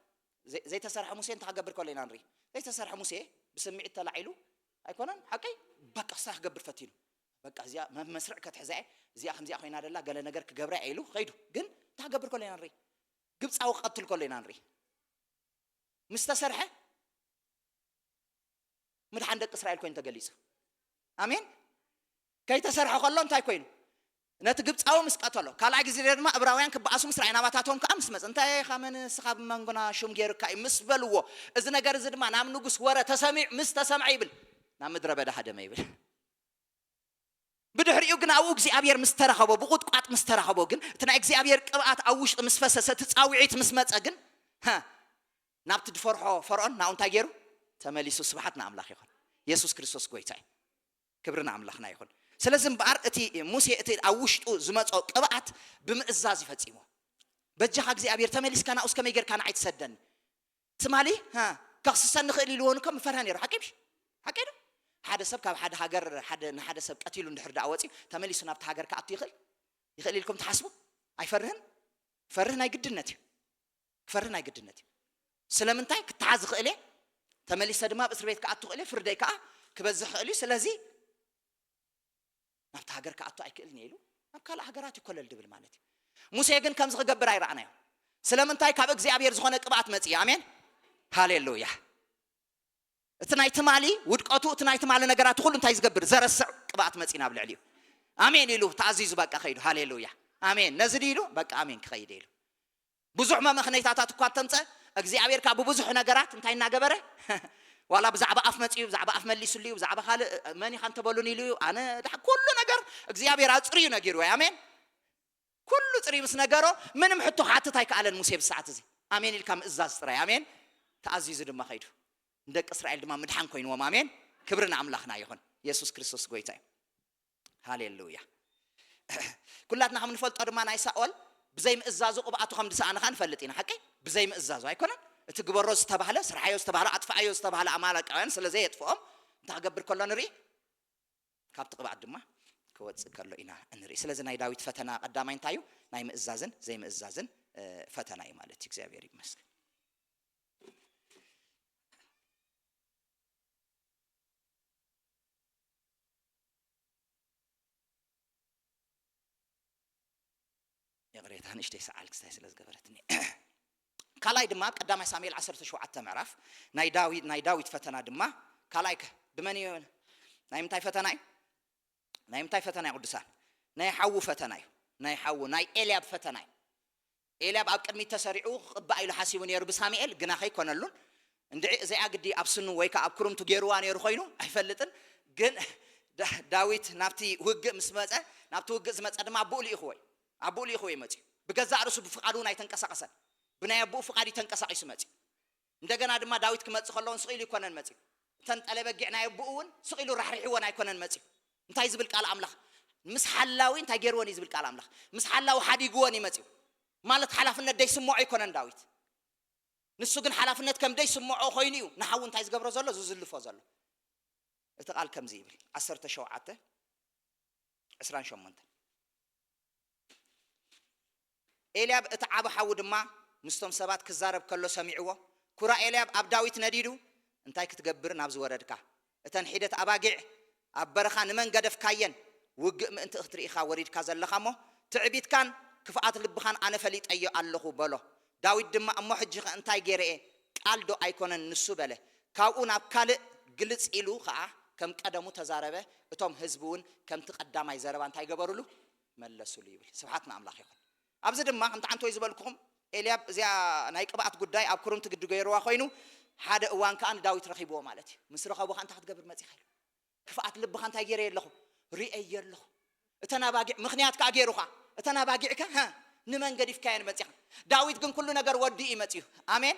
ዘይተሰርሐ ሙሴ እንታይ ክገብር ከሎ ኢና ንርኢ ዘይተሰርሐ ሙሴ ብስምዒት ተላዒሉ ኣይኮነን ሓቂ በቃ ስራሕ ክገብር ፈቲኑ በቃ እዚኣ መስርዕ ከትሕዘአ እዚኣ ከምዚኣ ኮይና ደላ ገለ ነገር ክገብራ ኢሉ ኸይዱ ግን እንታይ ክገብር ከሎ ኢና ንርኢ ግብፃዊ ክቐትል ከሎ ኢና ንርኢ ምስ ተሰርሐ ምድሓን ደቂ እስራኤል ኮይኑ ተገሊጹ ኣሜን ከይተሰርሐ ከሎ እንታይ ኮይኑ ነቲ ግብፃዊ ምስ ቀተሎ ካልኣይ ግዜ ድማ ዕብራውያን ክበኣሱ ምስ ራእይ ናባታቶም ከዓ ምስ መፅ እንታይ ኸመን ንስኻ ብመንጎና ሹም ገይሩካ እዩ ምስ በልዎ እዚ ነገር እዚ ድማ ናብ ንጉስ ወረ ተሰሚዕ ምስ ተሰምዐ ይብል ናብ ምድረ በዳ ሃደመ ይብል بدحريو جن أو እግዚአብሔር مسترخبو بقطقات مسترخبو جن تنا እግዚአብሔር ቅብአት አውሽ مسفسسه تصاوعيت مسمص جن نابت دفرحو فرعون ناون تاغيرو تمليسو سبحتنا املاح يكون يسوع كريستوس ጎይታይ ክብርና አምላኽና ይሁን ስለዚህ በአር እቲ ሙሴ እቲ አውሽጡ ዝመጾ ቅብአት ብምእዛዝ ይፈጽሙ በጀኻ እግዚአብሔር ተመሊስካና እስከ መይገርካና አይተሰደን ትማሊ ከክስሰን خእል ይልዎን ከም ፈርሃን ይሩ حقيبش حقيده ሓደ ሰብ ካብ ሓደ ሃገር ሓደ ሰብ ቀቲሉ እንድሕር ዳወፂ ተመሊሱ ናብቲ ሃገር ከኣቱ ይኽእል ኢልኩም ተሓስቡ ኣይፈርህን ፈርህ ናይ ግድነት እዩ ፈርህ ናይ ግድነት እዩ ስለምንታይ ክትሓዝ خእል ተመሊሰ ድማ በእስር ቤት ከኣቱ ኽእለ ፍርደይ ከዓ ክበዝሕ ኽእሉ ስለዚህ ናብታ ሃገር ከኣቱ ኣይክእልን ኢሉ ናብ ካልእ ሃገራት ይኮለል ድብል ማለት እዩ ሙሴ ግን ከምዚ ክገብር ኣይረኣናዮ ስለምንታይ ካብ እግዚአብሔር ዝኾነ ቅብኣት መጽ አሜን ሃሌሉያ እቲ ናይ ትማሊ ውድቀቱ እቲ ናይ ትማሊ ነገራት ሁሉ እንታይ ዝገብር ዘረስዕ ቅብኣት መጽና ብልዕልዩ አሜን ኢሉ ተኣዚዙ በቃ ኸይዱ ሃሌሉያ አሜን ነዚ ኢሉ በቃ አሜን ክኸይድ ኢሉ ብዙሕ መምኽነይታታት እኳ ተምፀ እግዚአብሔር ካብ ብዙሕ ነገራት እንታይ እናገበረ ዋላ ብዛዕባ ኣፍ መጽዩ ብዛዕባ ኣፍ መሊሱልዩ ብዛዕባ ካልእ መን ኢኻ እንተበሉን ኢሉ ኣነ ኩሉ ነገር እግዚአብሔር ኣጽርዩ ነጊሩ አሜን ኩሉ ጽሪ ምስ ነገሮ ምንም ሕቶ ሓትት ኣይከኣለን ሙሴ ብሰዓት እዚ አሜን ኢልካ ምእዛዝ ጥራይ አሜን ተኣዚዙ ድማ ኸይዱ እንደቂ እስራኤል ድማ ምድሓን ኮይንዎም አሜን ክብርን ኣምላኽና ይኹን ኢየሱስ ክርስቶስ ጎይታ እዩ ሃሌሉያ ኩላትና ከም ንፈልጦ ድማ ናይ ሳኦል ብዘይ ምእዛዙ ቅብኣቱ ከም ድሰኣንኻ ንፈልጥ ኢና ሓቂ ብዘይ ምእዛዙ ኣይኮነን እቲ ግበሮ ዝተባህለ ስርሓዮ ዝተባህለ ኣጥፋኣዮ ዝተባህለ ኣማለቃውያን ስለዘይ የጥፍኦም እንታይ ክገብር ከሎ ንርኢ ካብቲ ቅብኣት ድማ ክወፅእ ከሎ ኢና ንርኢ ስለዚ ናይ ዳዊት ፈተና ቀዳማይ እንታይ እዩ ናይ ምእዛዝን ዘይ ምእዛዝን ፈተና እዩ ማለት እዩ እግዚአብሔር ይመስገን يغريتها نشتي سألك سلز قبرتني كلاي دما قدام ساميل 17 معرف ناي داويد فتنا دما كلايك بمن ناي متى فتنا قدسان ناي حو فتنا ناي إلياب فتنا إلياب أب قدمي تسريعو قبا إلى حسيبون يرب ساميل جناخي كونلون اندعي زي أقدي أبسنو ويكا أبكرم تجيروان يرخينو أيفلتن جن داويد نبتي وج مسمات نبتي وج مسمات دما بولي إخوي أبولي خوي ماتي بجزء رسول بفقادون يتنكسقسن بناء أبو فقادي تنكسقيس ماتي ندقنا دما داويد كمات خلون سقيل يكونن ماتي تنت على بجعنا يبؤون سقيلو رح يحون يكونن ماتي انت يزبل كلام أملاخ مس حلاوين تجيرون يزبل كلام أملاخ مس حلاو حد يجواني ماتي مالت حلافنا داي سموع يكونن داويد نسوقن حلافنا كم داي سموع خوينيو نحاول تايز قبر زلة زوزل فازلة اتقال كم زيبل 10 شوعته 20 شمنت إلياب اتعب حود ما مستم سبات كزارب كله سمعوه كرا إلياب أب داويت نديدو انتاي كتقبر نابز وردك تنحيدة أباقع أبرخان من قدف كاين وقم انت اختري إخا وريد كازل لخامو تعبيت كان كفاءات اللبخان أنا فليت أيو الله بلو داويت دم أمو حجيخ انتاي جيري قال دو أيكون النسو بله كاوون أبكال قلت إلو خاة كم قدمو تزاربه اتوم هزبون كم تقدام أي زاربان تاي قبرلو ملسو ليبل سبحاتنا أملاخ يخون أبزد ما أنت عنتوا يزبلكم إلياب زي نايك بقى تقداي أبكرم تقدو غيروا خوينو هذا وان كان داويت رخيبوا مالتي مصر خابو أنت هتقبر ما تخيل كفاءة لب خان تاجير له رئير له أتنا باقي مخنيات كأجيروها أتنا باقي ها نمن قديف كائن متيح داويت كن كل نجار ودي متيح آمين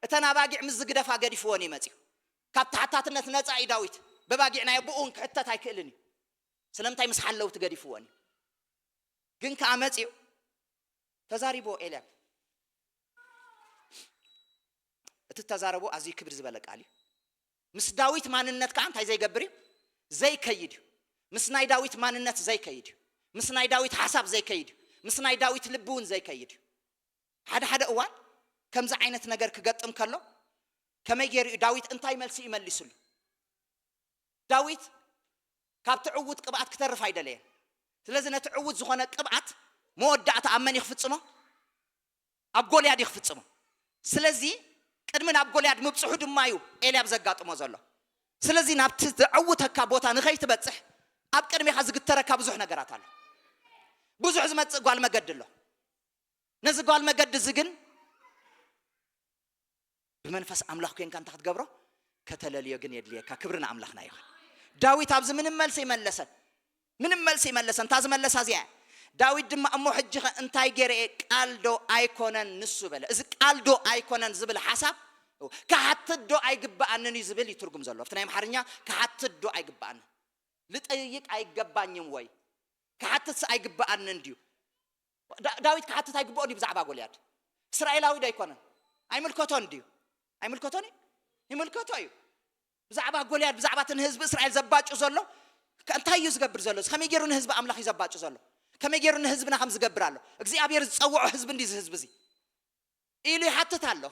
أتنا باقي مزق دفع قديف واني متيح كابت حتى تنتنت عي داويت بباقي عنا يبؤون حتى تايكلني سلام تاي مسحل لو تقديف واني جن كأمتيح تزاربو إلياب تتزاربو أزي كبر زبالك علي مس داويت مان النت كان تاي زي قبري زي كيد مس ناي داويت مان النت زي كيد مس ناي داويت حساب زي كيد مس ناي داويت لبون زي كيد حدا أوان كم زعينة نجار كقطم كله كم يجري داويت انتاي ملسي يملسل داويت كاب تعود قبعت كتر فايدة ليه لازم تعود زخانة قبعت مودعت أمن يخفتصمه أبقول ياد يخفتصمه سلزي كدمن أبقول ياد مبصحود مايو إلي أبزقات مازله سلزي نبت تعود هكابوتا نخيت بتصح أبكر ميخازق التركة بزح نجارات له بزح زمت قال ما قد له نزق قال ما قد زقن بمنفس أملاخ كين كان تحت قبره كتل اليقين يدليه ككبرنا أملاخنا يخ داويت أبز من الملسي ملسن تازم ملسا زيا داويد دم أمو حجة انتاي جري قال دو أيكونن نسبة إذا قال دو أيكونن زبل حسب كحت دو أيجب أنني زبل يترجم زلوا فتنايم حرنيا كحت دو أيجب أن لتأييك أيجب أني موي كحت أيجب أنن ديو داويد كحت أيجب أني بزعبا قوليات إسرائيلاوي دا يكونن أيمل كوتون ديو أيمل كوتوني يمل كوتوي بزعبا قوليات بزعبا تنهزب إسرائيل زباج زلوا كأنتاي يزقبر زلوا خمي يجرون هزب أملاخ يزباج زلوا كم يجرون حزبنا خمس جبرالو إجزي أبير تصوّع حزب ديز حزب زي إلي حتى تالله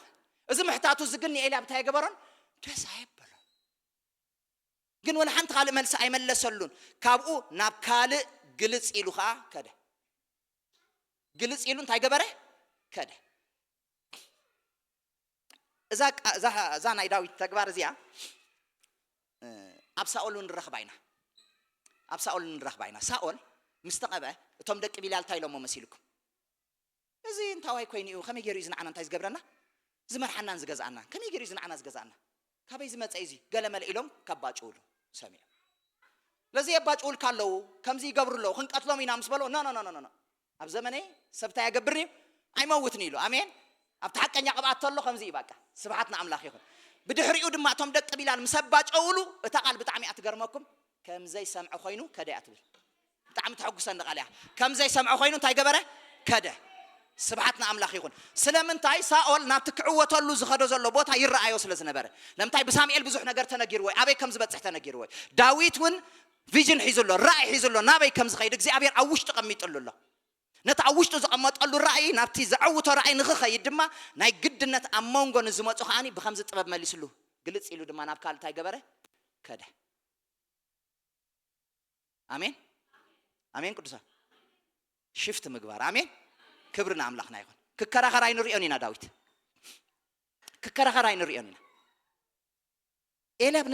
إذا محتاجو زقني إلي أبتاعي جبران ደስ አይበለ ግን ወላ ሓንቲ ካል መልስ አይመለሰሉን ካብኡ ናብ ካል ግልጽ ኢሉኻ ከደ ግልጽ ኢሉ እንታይ ገበረ ከደ እዛ ናይ ዳዊት ተግባር እዚያ ኣብ ሳኦል ንረኽባይና ኣብ ሳኦል ንረኽባይና ሳኦል ምስተቐበ እቶም ደቂ ቢላል ታይሎሞ መሲልኩም እዚ እንታዋይ ኮይኒኡ ከመይ ገይሩ ዝናዓና እንታይ ዝገብረና ዝመርሐናን ዝገዛአና ከመይ ገይሩ ዝናዓና ዝገዛአና ካበይ ዝመፀ እዚ ገለመለ ኢሎም ከባጭውሉ ሰሚዑ ለዚ የባጭውል ካለው ከምዚ ይገብሩለው ክንቀትሎም ኢና ምስ በሎ ኖ ኖ ኖ ኖ ኣብ ዘመኔ ሰብታ ያገብርኒ አይመውትኒ ኢሉ አሜን ኣብ ተሐቀኛ ቅብአት ተሎ ከምዚ ይባቃ ስብሐትና አምላኽ ይኹን ብድሕሪኡ ድማ እቶም ደቂ ቢላል ምሰባጨውሉ እታ ቃል ብጣዕሚ ኣትገርመኩም ከምዘይ ሰምዖ ኮይኑ ከደ ያትብል ብጣዕሚ ተሐጉሰን ቃልያ ከምዘይ ሰምዖ ኮይኑ እንታይ ገበረ ከደ ስብሐትና አምላኽ ይኹን ስለምንታይ ሳኦል ናብ ትክዕወተሉ ዝኸዶ ዘሎ ቦታ ይረአዮ ስለዝነበረ ለምንታይ ብሳሙኤል ብዙሕ ነገር ተነጊሩ ወይ አበይ ከም ዝበጽሕ ተነጊሩ ወይ ዳዊት ውን ቪዥን ሒዙሎ ራእይ ሒዙሎ ናበይ ከም ዝኸይድ እግዚአብሔር ኣብ ውሽጡ ቀሚጡሉሎ ነታ ኣብ ውሽጡ ዝቐመጠሉ ራእይ ናብቲ ዝዓውቶ ራእይ ንኽኸይድ ድማ ናይ ግድነት ኣብ መንጎ ንዝመፁ ኸኣኒ ብኸምዚ ጥበብ መሊስሉ ግልጽ ኢሉ ድማ ናብ ካልእ እንታይ ገበረ ከደ አሜን አሜን ቅዱሳን ሽፍት ምግባር አሜን ክብርና አምላኽና ይኹን ክከራኸራ ይንሪኦን ኢና ዳዊት ክከራኸራ ይንሪኦን ኢና ኤልያብ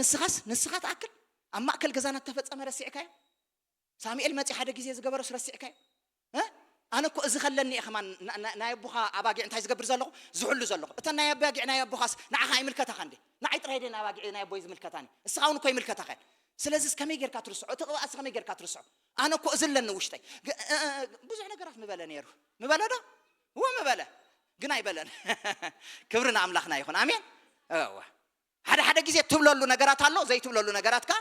ንስኻ ተኣክል ኣብ ማእከል ገዛና ተፈጸመ ረሲዕካዮ ሳሙኤል መፂ ሓደ ግዜ ዝገበሮ ረሲዕካዮ ኣነ እኮ እዚ ኸለኒ ኢኸማን ናይ ኣቦኻ ኣባጊዕ እንታይ ዝገብር ዘለኹ ዝሕሉ ዘለኹ እታ ናይ ኣባጊዕ ናይ ኣቦኻስ ንዓኻ ይምልከታኻ እንዴ ንዓይ ጥራይ ደና ኣባጊዕ ናይ ኣቦይ ዝምልከታኒ እስኻ እውን እኮ ይምልከታኻ ስለዚህ ከመይ ጌርካ ትርስዖ እቲ ቅብኣት ከመይ ጌርካ ትርስዖ ኣነ እኮ እዚ ለኒ ውሽጠይ ብዙሕ ነገራት ምበለ ነይሩ ምበለ ዶ ወምበለ ግን ኣይበለን ክብርና አምላኽና ይኹን አሜን ሓደ ግዜ ትብለሉ ነገራት ኣሎ ዘይትብለሉ ነገራት ካ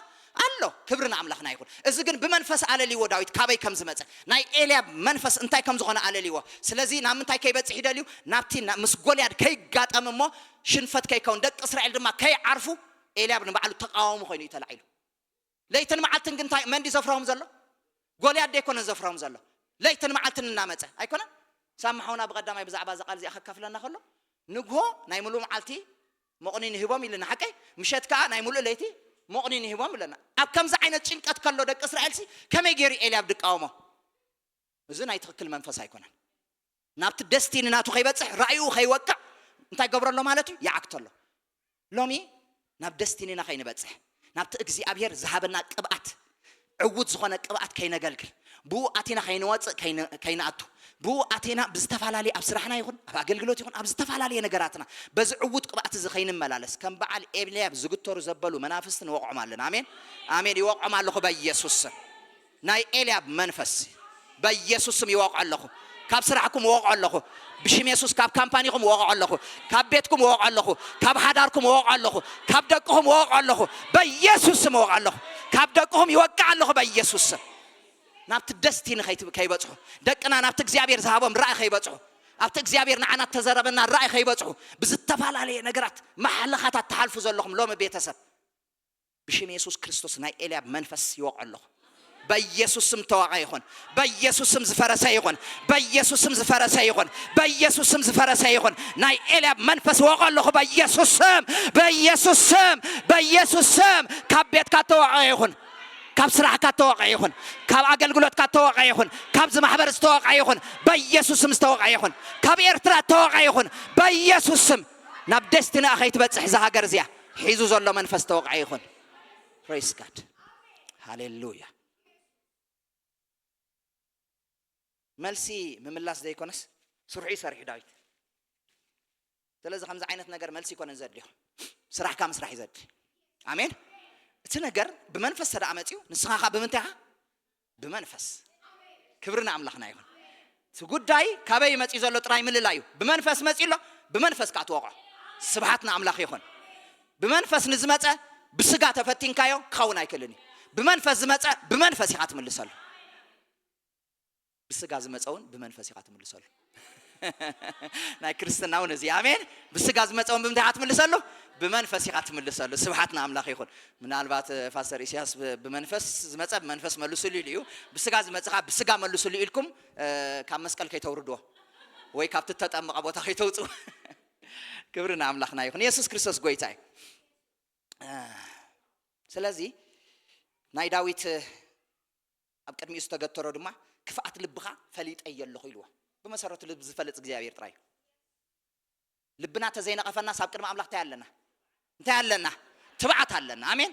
ኣሎ ክብርና አምላኽና ይኹን እዚ ግን ብመንፈስ ኣለሊዎ ዳዊት ካበይ ከም ዝመፀ ናይ ኤልያብ መንፈስ እንታይ ከም ዝኾነ ኣለሊዎ ስለዚህ ናብ ምንታይ ከይበፅሕ ይደልዩ ናብቲ ምስ ጎልያድ ከይጋጠም እሞ ሽንፈት ከይከውን ደቂ እስራኤል ድማ ከይዓርፉ ኤልያብ ንባዕሉ ተቃዋሙ ኮይኑ ተላዒሉ ለይትን መዓልትን ግን እንታይ መንዲ ዘፍረهم ዘሎ ጎልያድ ደይኮነ ዘፍረهم ዘሎ ለይትን መዓልትን እናመፀ ኣይኮነ ሳምሐውና በቀዳማይ ብዛዕባ ዘቃል እዚ አከፍለና ከሎ ንግሆ ናይ ሙሉ መዓልቲ መቕኒን ይህቦም ኢልና ሓቀይ ምሸት ከዓ ናይ ሙሉ ለይቲ መቕኒን ይህቦም ኢልና ኣብ ከምዚ ዓይነት ጭንቀት ከሎ ደቂ እስራኤል ከመይ ገይሩ ኤልያብ ድቃወሞ እዚ ናይ ትክክል መንፈስ ኣይኮነን ናብቲ ደስቲኒ ናቱ ከይበፅሕ ራእዩ ከይወቅዕ እንታይ ገብረሎ ማለት እዩ ይዓክተሎ ሎሚ ናብ ደስቲኒና ከይንበፅሕ ናብቲ እግዚአብሔር ዝሃበና ቅብኣት ዕውት ዝኾነ ቅብኣት ከይነገልግል ብኡ ኣቲና ከይንወፅእ ከይንኣቱ ብኡ ኣቲና ብዝተፈላለየ ኣብ ስራሕና ይኹን ኣብ ኣገልግሎት ይኹን ኣብ ዝተፈላለየ ነገራትና በዚ ዕውት ቅብኣት እዚ ከይንመላለስ ከም በዓል ኤልያብ ዝግተሩ ዘበሉ መናፍስት ንወቅዖም ኣለና አሜን አሜን ይወቅዖም ኣለኹ በኢየሱስ ስም ናይ ኤልያብ መንፈስ በኢየሱስ ስም ይወቅዖ ኣለኹ ካብ ስራሕኩም ወቅዖ ኣለኹ ብሽም ኢየሱስ ካብ ካምፓኒኩም ወቅዖ ኣለኹ ካብ ቤትኩም ወቅዖ ኣለኹ ካብ ሓዳርኩም ወቅዖ ኣለኹ ካብ ደቅኹም ወቅዖ ኣለኹ በኢየሱስ ስም ወቅዖ ኣለኹ ካብ ደቅኹም ይወቅዕ ኣለኹ በኢየሱስ ስም ናብቲ ደስቲኒ ከይበፅሑ ደቅና ናብቲ እግዚአብሔር ዝሃቦም ራእይ ከይበፅሑ ኣብቲ እግዚአብሔር ንዓና ተዘረበና ራእይ ከይበፅሑ ብዝተፈላለየ ነገራት ማሕለኻታት ተሓልፉ ዘለኹም ሎሚ ቤተሰብ ብሽም ኢየሱስ ክርስቶስ ናይ ኤልያብ መንፈስ ይወቅዖ ኣለኹ በኢየሱስ ስም ተዋቃ ይኹን በኢየሱስ ስም ዝፈረሰ ይኹን በኢየሱስ ስም ዝፈረሰ ይኹን በኢየሱስ ስም ዝፈረሰ ይኹን ናይ ኤልያብ መንፈስ ወቅዖ ኣለኹ በኢየሱስ ስም በኢየሱስ ስም በኢየሱስ ስም ካብ ቤትካ ተዋቃ ይኹን ካብ ስራሕካ ተዋቃ ይኹን ካብ ኣገልግሎትካ ተዋቃ ይኹን ካብ ዝማሕበር ተዋቃ ይኹን በኢየሱስ ስም ተዋቃ ይኹን ካብ ኤርትራ ተዋቃ ይኹን በኢየሱስ ስም ናብ ደስቲና ከይትበፅሕ ዝሃገር እዚያ ሒዙ ዘሎ መንፈስ ተዋቃ ይኹን ፕሬይዝ ጋድ ሃሌሉያ መልሲ ምምላስ ዘይኮነስ ስርሑ ይሰርሕ ዳዊት ስለዚህ ከምዚ ዓይነት ነገር መልሲ ይኮነን ዘድልዮ ስራሕካ ምስራሕ ይዘድ አሜን እቲ ነገር ብመንፈስ ተዳመጪው ንስኻኻ ብምንታይኻ ብመንፈስ ክብርና አምላኽና ይኹን እቲ ጉዳይ ካበይ መፂ ዘሎ ጥራይ ምልላዩ ብመንፈስ መፂሎ ብመንፈስ ካትወቅዖ ስብሐትና አምላኽ ይኹን ብመንፈስ ንዝመፀ ብስጋ ተፈቲንካዮ ክኸውን ኣይክእልን ብመንፈስ ዝመፀ ብመንፈስ ኢኻ ትምልሰሉ ብስጋ ዝመፀውን ብመንፈስ ኢኻ ትምልሰሉ ናይ ክርስትናውን እዚ አሜን ብስጋ ዝመፀውን ብምንታይ ኢኻ ትምልሰሉ بمنفس يقات ملسالو سبحاتنا أملاك يكون من البات فاسر إسياس بمنفس زمتة بمنفس ملسولي ليو بسجاز متسخ بسجا ملسولي لكم كم مسكال كي توردوه ويكابت تتأم أبوه تخي توتو كبرنا أملاكنا يكون يسوع كريستوس قويتاي ስለዚህ ናይ ዳዊት ኣብ ቅድሚኡ ዝተገተሮ ድማ ክፍኣት ልብኻ ፈሊጠይ ኣለኹ ኢልዎ ብመሰረቱ ልብ ዝፈልጥ እግዚአብሔር ጥራይ ልብና ተዘይነቀፈና ሳብ ቅድሚ ኣምላኽ እንታይ ኣለና ትብዓት ኣለና አሜን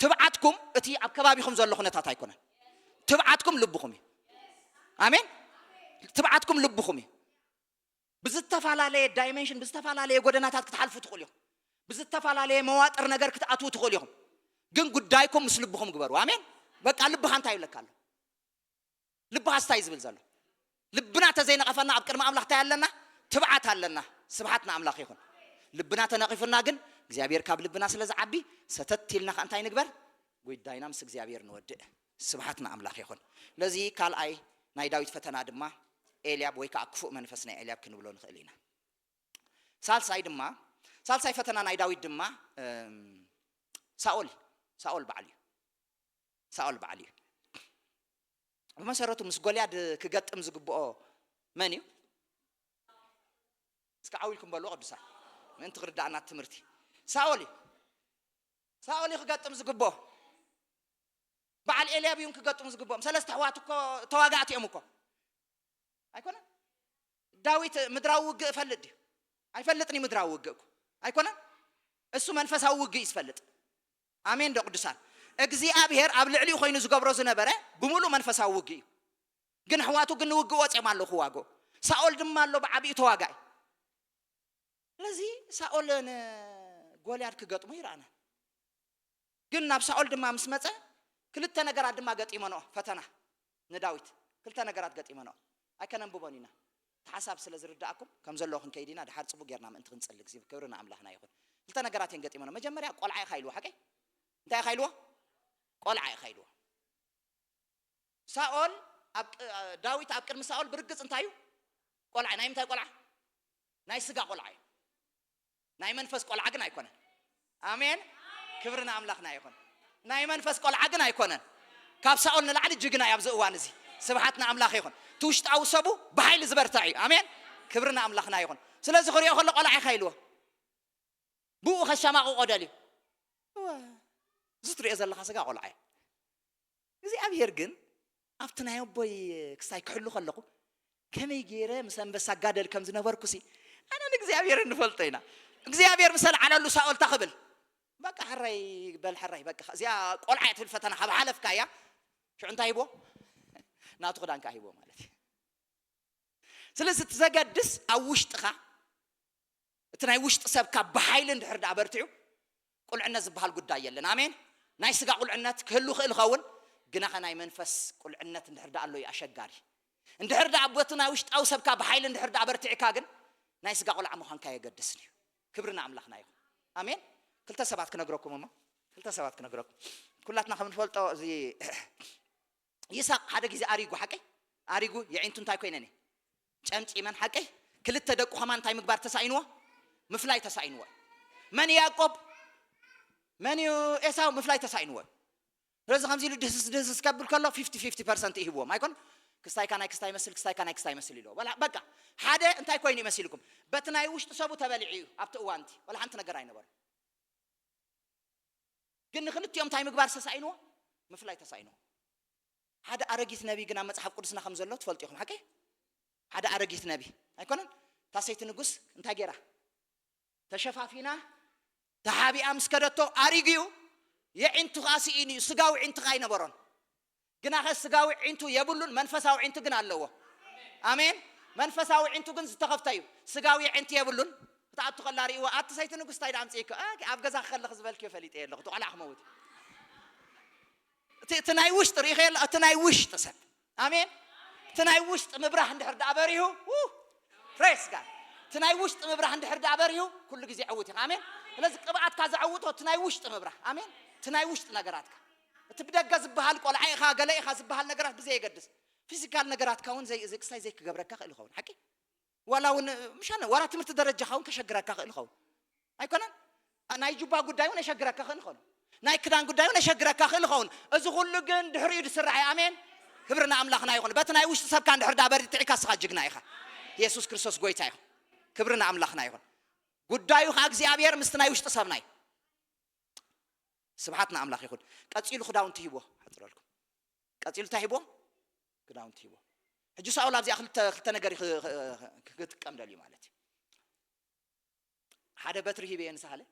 ትብዓትኩም እቲ ኣብ ከባቢኹም ዘሎ ኩነታት ኣይኮነን ትብዓትኩም ልብኹም አሜን ትብዓትኩም ልብኹም ብዝተፈላለየ ዳይሜንሽን ብዝተፈላለየ ጎደናታት ክትሓልፉ ትኽእሉ ኢኹም ብዝተፈላለየ መዋጥር ነገር ክትኣትዉ ትኽእሉ ኢኹም ግን ጉዳይኩም ምስ ልብኹም ግበሩ አሜን በቃ ልብኻ እንታይ ይብለካሎ ልብኻ ስታይ ዝብል ዘሎ ልብና ተዘይነቀፈና ኣብ ቅድሚ ኣምላኽ እንታይ ኣለና ትብዓት ኣለና ስብሓት ንኣምላኽ ይኹን ልብና ተነቂፍና ግን እግዚአብሔር ካብ ልብና ስለዝዓቢ ሰተት ኢልና እንታይ ንግበር ጉዳይና ምስ እግዚአብሔር ንወድእ ስብሓት ንኣምላኽ ይኹን ለዚ ካልኣይ ናይ ዳዊት ፈተና ድማ ኤልያብ ወይ ከዓ ክፉእ መንፈስ ናይ ኤልያብ ክንብሎ ንኽእል ኢና ሳልሳይ ፈተና ናይ ዳዊት ድማ ሳኦል በዓል እዩ በመሰረቱ ምስ ጎልያድ ክገጥም ዝግብኦ መን እዩ እስከ ዓዊልኩም በልዎ ቅዱሳ ምን ትኽርዳእና ትምህርቲ ሳኦል ክገጥም ዝግብኦ በዓል ኤልያብ እዩ ክገጥም ዝግብኦም ሰለስተ ኣሕዋት እኮ ተዋጋእቲ እዮም እኮ ኣይኮነን ዳዊት ምድራዊ ውግእ ፈልጥ ኣይፈልጥኒ ምድራዊ ውግእ ኣይኮነን እሱ መንፈሳዊ ውግእ ይስፈልጥ አሜን ቅዱሳን እግዚአብሔር ኣብ ልዕሊኡ ኮይኑ ዝገብሮ ዝነበረ ብሙሉ መንፈሳዊ ውግእ እዩ ግን ኣሕዋቱ ግን ውግእ ወፂኦም ኣለኹ ዋጎ ሳኦል ድማ ኣሎ ብዓቢኡ ተዋጋኢ ለዚ ሳኦልን ጎልያድ ክገጥሙ ይረአና ግን ናብ ሳኦል ድማ ምስ መፀ ክልተ ነገራት ድማ ገጢመኖ ፈተና ንዳዊት ክልተ ነገራት ገጢመኖ ኣይከነንብቦን ኢና ተሓሳብ ስለ ዝርዳእኩም ከም ዘሎ ክንከይዲና ድሓር ፅቡቅ ጌርና ምእንቲ ክንፅልግ ዚ ክብርና ኣምላኽና ይኹን ክልተ ነገራት እየን ገጢመኖ መጀመርያ ቆልዓ ይኻይልዎ ሓቀይ እንታይ ይኻይልዎ ቆልዓ ይኻይልዎ ሳኦል ዳዊት ኣብ ቅድሚ ሳኦል ብርግፅ እንታይ እዩ ቆልዓ ናይ ምንታይ ቆልዓ ናይ ስጋ ቆልዓ እዩ ናይ መንፈስ ቆልዓ ግን ኣይኮነን አሜን ክብርና ኣምላኽና ይኹን ናይ መንፈስ ቆልዓ ግን ኣይኮነን ካብ ሳኦል ንላዕሊ ጅግና እዩ ኣብዚ እዋን እዚ ስብሓትና ኣምላኽ ይኹን ትውሽጣዊ ሰቡ ብሓይሊ ዝበርታዕ እዩ አሜን ክብርና ኣምላኽና ይኹን ስለዚ ክሪኦ ከሎ ቆልዓ ይኻይልዎ ብኡ ከሻማቕቆ ደልዩ እዚ ትሪኦ ዘለኻ ስጋ ቆልዓ እዩ እግዚአብሔር ግን ኣብቲ ናይ ኣቦይ ክሳይ ክሕሉ ከለኹ ከመይ ገይረ ምስ ኣንበሳ ጋደል ከም ዝነበርኩሲ ኣነ ንእግዚአብሔር ንፈልጦ ኢና እግዚአብሔር ምሰል ዓለሉ ሳኦል ተኽብል በቃ ሕራይ በቃ እዚኣ ቆልዓ እትብል ፈተና ካብ ሓለፍካ እያ ሽዑ እንታይ ሂቦ ናቱ ክዳንካ ሂቦ ማለት እዩ ስለዚ ትዘገድስ ኣብ ውሽጥኻ እቲ ናይ ውሽጢ ሰብካ ብሓይሊ እንድሕር ዳ በርቲዑ ቁልዕነት ዝበሃል ጉዳይ የለን አሜን ናይ ስጋ ቁልዕነት ክህሉ ክእል ኸውን ግናኸ ናይ መንፈስ ቁልዕነት እንድሕር ዳ ኣሎ እዩ ኣሸጋሪ እንድሕር ዳ ኣቦቱ ናይ ውሽጣዊ ሰብካ ብሓይሊ እንድሕር ዳ በርቲዕካ ግን ናይ ስጋ ቁልዓ ምዃንካ የገድስን እዩ ክብርና ኣምላኽና ይኹን አሜን ክልተ ሰባት ክነግረኩም ኩላትና ከም ንፈልጦ እዚ ይስሐቅ ሓደ ግዜ ኣሪጉ የዒንቱ እንታይ ኮይነኒ ጨምጪመን ሓቀይ ክልተ ደቁ ኸማ እንታይ ምግባር ተሳኢንዎ ምፍላይ ተሳኢንዎ መን ያዕቆብ መን ኤሳው ምፍላይ ተሳኢንዎ ስለዚ ከምዚ ኢሉ ድህስስ ከብል ከሎ 50% ይህብዎም ኣይኮን ክስታይካ ናይ ክስታይ መስል ኢሎ በቃ ሓደ እንታይ ኮይኑ ይመስልኩም በቲ ናይ ውሽጢ ሰቡ ተበሊዑ እዩ ኣብቲ እዋንቲ ወላ ሓንቲ ነገር ኣይነበረ ግን ንክልቲኦም እንታይ ምግባር ተሳኢንዎ ምፍላይ ተሳኢንዎ ሓደ ኣረጊት ነቢ ግን ኣብ መጽሓፍ ቅዱስና ከም ዘሎ ትፈልጡ ኢኹም ሓቀይ ሓደ ኣረጊት ነቢ ኣይኮነን ታሰይቲ ንጉስ እንታይ ጌራ ተሸፋፊና ተሓቢኣ ምስ ከደቶ ኣሪግዩ የዒንቱ ኻሲኢን እዩ ስጋዊ ዒንቱ ኣይነበሮን ግናኸ ስጋዊ ዒንቱ የብሉን መንፈሳዊ ዒንቱ ግን ኣለዎ አሜን መንፈሳዊ ዒንቱ ግን ዝተኸፍተ እዩ ስጋዊ ዒንቱ የብሉን ተኣቱ ከላሪእዎ ኣትሰይቲ ንጉስ እንታይ ዳምፂእኮ ኣብ ገዛ ክኸልኽ ዝበልክ ፈሊጥ የለኹ ተቆልዓ ክመውት እቲ ናይ ውሽጢ ሪኢኸ እቲ ናይ ውሽጢ ሰብ አሜን እቲ ናይ ውሽጢ ምብራህ እንድሕር ዳ በሪሁ ፕሬስ ጋድ እቲ ናይ ውሽጢ ምብራህ እንድሕር ዳ በሪሁ ኩሉ ግዜ ዕውት ኢኻ አሜን ስለዚ ቅብኣትካ ዘዕውቶ እቲ ናይ ውሽጢ ምብራህ አሜን እቲ ናይ ውሽጢ ነገራትካ እቲ ብደገ ዝበሃል ቆልዓ ኢኻ ገለ ኢኻ ዝበሃል ነገራት ብዘይ የገድስ ፊዚካል ነገራትካ እውን ክስታይ ዘይክገብረካ ክእል ይኸውን ሓቂ ዋላ እውን ምሻነ ዋላ ትምህርቲ ደረጃኻ እውን ከሸግረካ ክእል ይኸውን ኣይኮነን ናይ ጁባ ጉዳይ እውን የሸግረካ ክእል ይኸውን ናይ ክዳን ጉዳይ እውን የሸግረካ ክእል ይኸውን እዚ ኩሉ ግን ድሕሪኡ ድስራሕ ኣሜን ክብርና ኣምላኽና ይኹን በቲ ናይ ውሽጢ ሰብካ እንድሕር ዳ በርቲዕካ ስኻ ጅግና ኢኻ ኢየሱስ ክርስቶስ ጎይታ ይኹን ክብርና ኣምላኽና ይኹን ጉዳዩ ኻ እግዚአብሔር ምስቲ ናይ ውሽጢ ሰብና እዩ ስብሓትና ኣምላኽ ይኹን ቀፂሉ ክዳውንቲ ሂቦ ሓፅረልኩም ቀፂሉ ታሂቦ ክዳውንቲ ሂቦ ሕጂ ሳኦል ኣብዚኣ ክልተ ነገር ክጥቀም ደልዩ ማለት እዩ ሓደ በትሪ ሂበ ንሳለ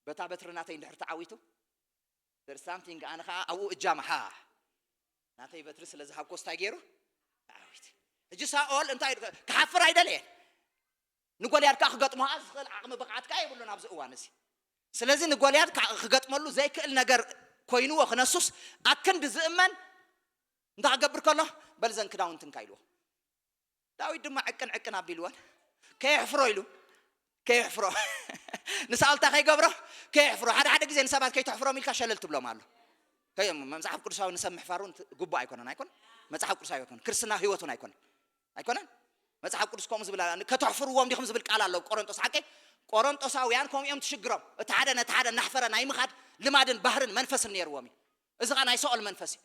በታ በትሪ ናተይ እንድሕር ተዓዊቱ there's something ኣነ ከዓ ኣብኡ እጃማ ሃ ናተይ በትሪ ስለዝሃብኮ ስታይ ገይሩ ዓዊት ሕጂ ሳኦል እንታይ ክሓፍር ኣይደለየን ንጎልያድ ከዓ ክገጥሞ ዝኽእል ዓቕሚ ብቕዓት ከዓ የብሉን ኣብዚ እዋን እዚ ስለዚ ንጎልያድ ክገጥመሉ ዘይክእል ነገር ኮይኑዎ ክነሱስ ኣክንዲ ዝእመን እንታይ ክገብር ከሎ በልዘን ክዳውንትን ካይልዎ ዳዊት ድማ ዕቅን ኣቢልዎን ከየሕፍሮ ኢሉ ከየሕፍሮ ንሳኦልታ ከይገብሮ ከየሕፍሮ ሓደ ግዜ ንሰባት ከይተሕፍሮም ኢልካ ሸለል ትብሎም ኣሎ መጽሓፍ ቅዱሳዊ ንሰብ ምሕፋሩን ጉቡእ ኣይኮነን መጽሓፍ ቅዱሳዊ ኣይኮነን ክርስትና ህይወቱን ኣይኮነን መጽሓፍ ቅዱስ ከምኡ ዝብል ከተሕፍርዎም ዲኹም ዝብል ቃል ኣሎ ቆሮንጦስ ሓቂ ቆሮንጦሳውያን ከምኦም ትሽግሮም እቲ ሓደ ነቲ ሓደ ናሕፈረ ናይ ምኻድ ልማድን ባህርን መንፈስን ነይርዎም እዩ እዚ ኸ ናይ ሳኦል መንፈስ እዩ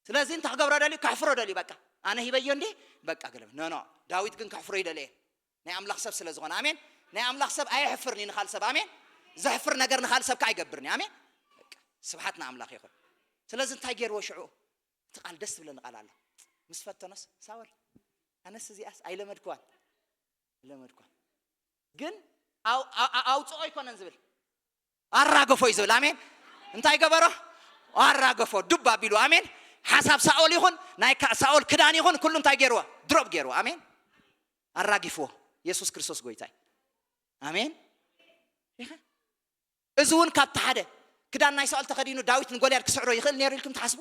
ስለዚ እንታይ ክገብሮ ደልዩ ከሕፍሮ ደልዩ በቃ ኣነ ሂበዮ እንዴ በቃ ገለ ኖ ዳዊት ግን ከሕፍሮ ይደልየ ናይ ኣምላኽ ሰብ ስለ ዝኾነ ኣሜን ናይ ኣምላኽ ሰብ ኣይሕፍርኒ ንኻል ሰብ ኣሜን ዘሕፍር ነገር ንኻል ሰብ ከዓ ኣይገብርኒ ኣሜን ስብሓትና ኣምላኽ ይኹን ስለዚ እንታይ ገይርዎ ሽዑ እቲ ቃል ደስ ዝብለኒ ቃል ኣሎ ምስ ፈተኖስ ሳኦል ኣነስ እዚኣስ ኣይለመድክዋን ግን ኣውፅኦ ኣይኮነን ዝብል ኣራገፎ እዩ ዝብል ኣሜን እንታይ ገበሮ ኣራገፎ ዱብ ኣቢሉ ኣሜን ሓሳብ ሳኦል ይኹን ናይ ሳኦል ክዳን ይኹን ኩሉ እንታይ ገይርዎ ድሮፕ ገይርዎ ኣሜን ኣራጊፍዎ ኢየሱስ ክርስቶስ ጎይታይ ኣሜን እዚ እውን ካብቲ ሓደ ክዳን ናይ ሳኦል ተኸዲኑ ዳዊት ንጎልያድ ክስዕሮ ይኽእል ነይሩ ኢልኩም ትሓስቡ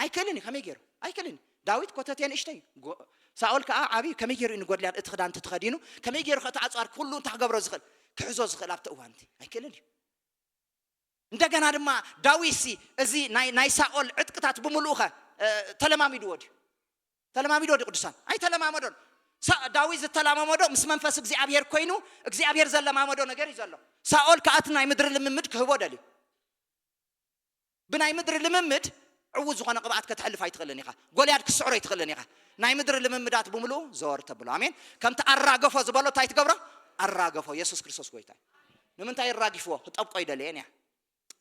ኣይክእልን ከመይ ገይሩ ኣይክእልን ዳዊት ኮተቴን እሽተይ ሳኦል ከዓ ዓብይ ከመይ ገይሩ ንጎልያድ እቲ ክዳን ተኸዲኑ ከመይ ገይሩ ከተዓፅዋር ኩሉ እንታይ ክገብሮ ዝኽእል ክሕዞ ዝኽእል ኣብቲ እዋንቲ ኣይክእልን እዩ እንደገና ድማ ዳዊት እዚ ናይ ሳኦል ዕጥቅታት ብምሉእኸ ተለማሚድዎ ድዩ ቅዱሳን ኣይተለማመዶን ዳዊት ዝተለማመዶ ምስ መንፈስ እግዚአብሔር ኮይኑ እግዚአብሔር ዘለማመዶ ነገር እዩ ዘሎ ሳኦል ከኣት ናይ ምድሪ ልምምድ ክህቦ ደልዩ ብናይ ምድሪ ልምምድ ዕውዝ ዝኾነ ቅብኣት ከተሕልፍ ኣይትኽእልን ኢኻ ጎልያድ ክስዕሮ ኣይትኽእልን ኢኻ ናይ ምድሪ ልምምዳት ብምሉእ ዘወር ተብሎ ኣሜን ከምቲ ኣራገፎ ዝበሎ እንታይ ትገብሮ ኣራገፎ ኢየሱስ ክርስቶስ ጎይታ ንምንታይ ይራጊፍዎ ክጠብቆ ይደልየን እያ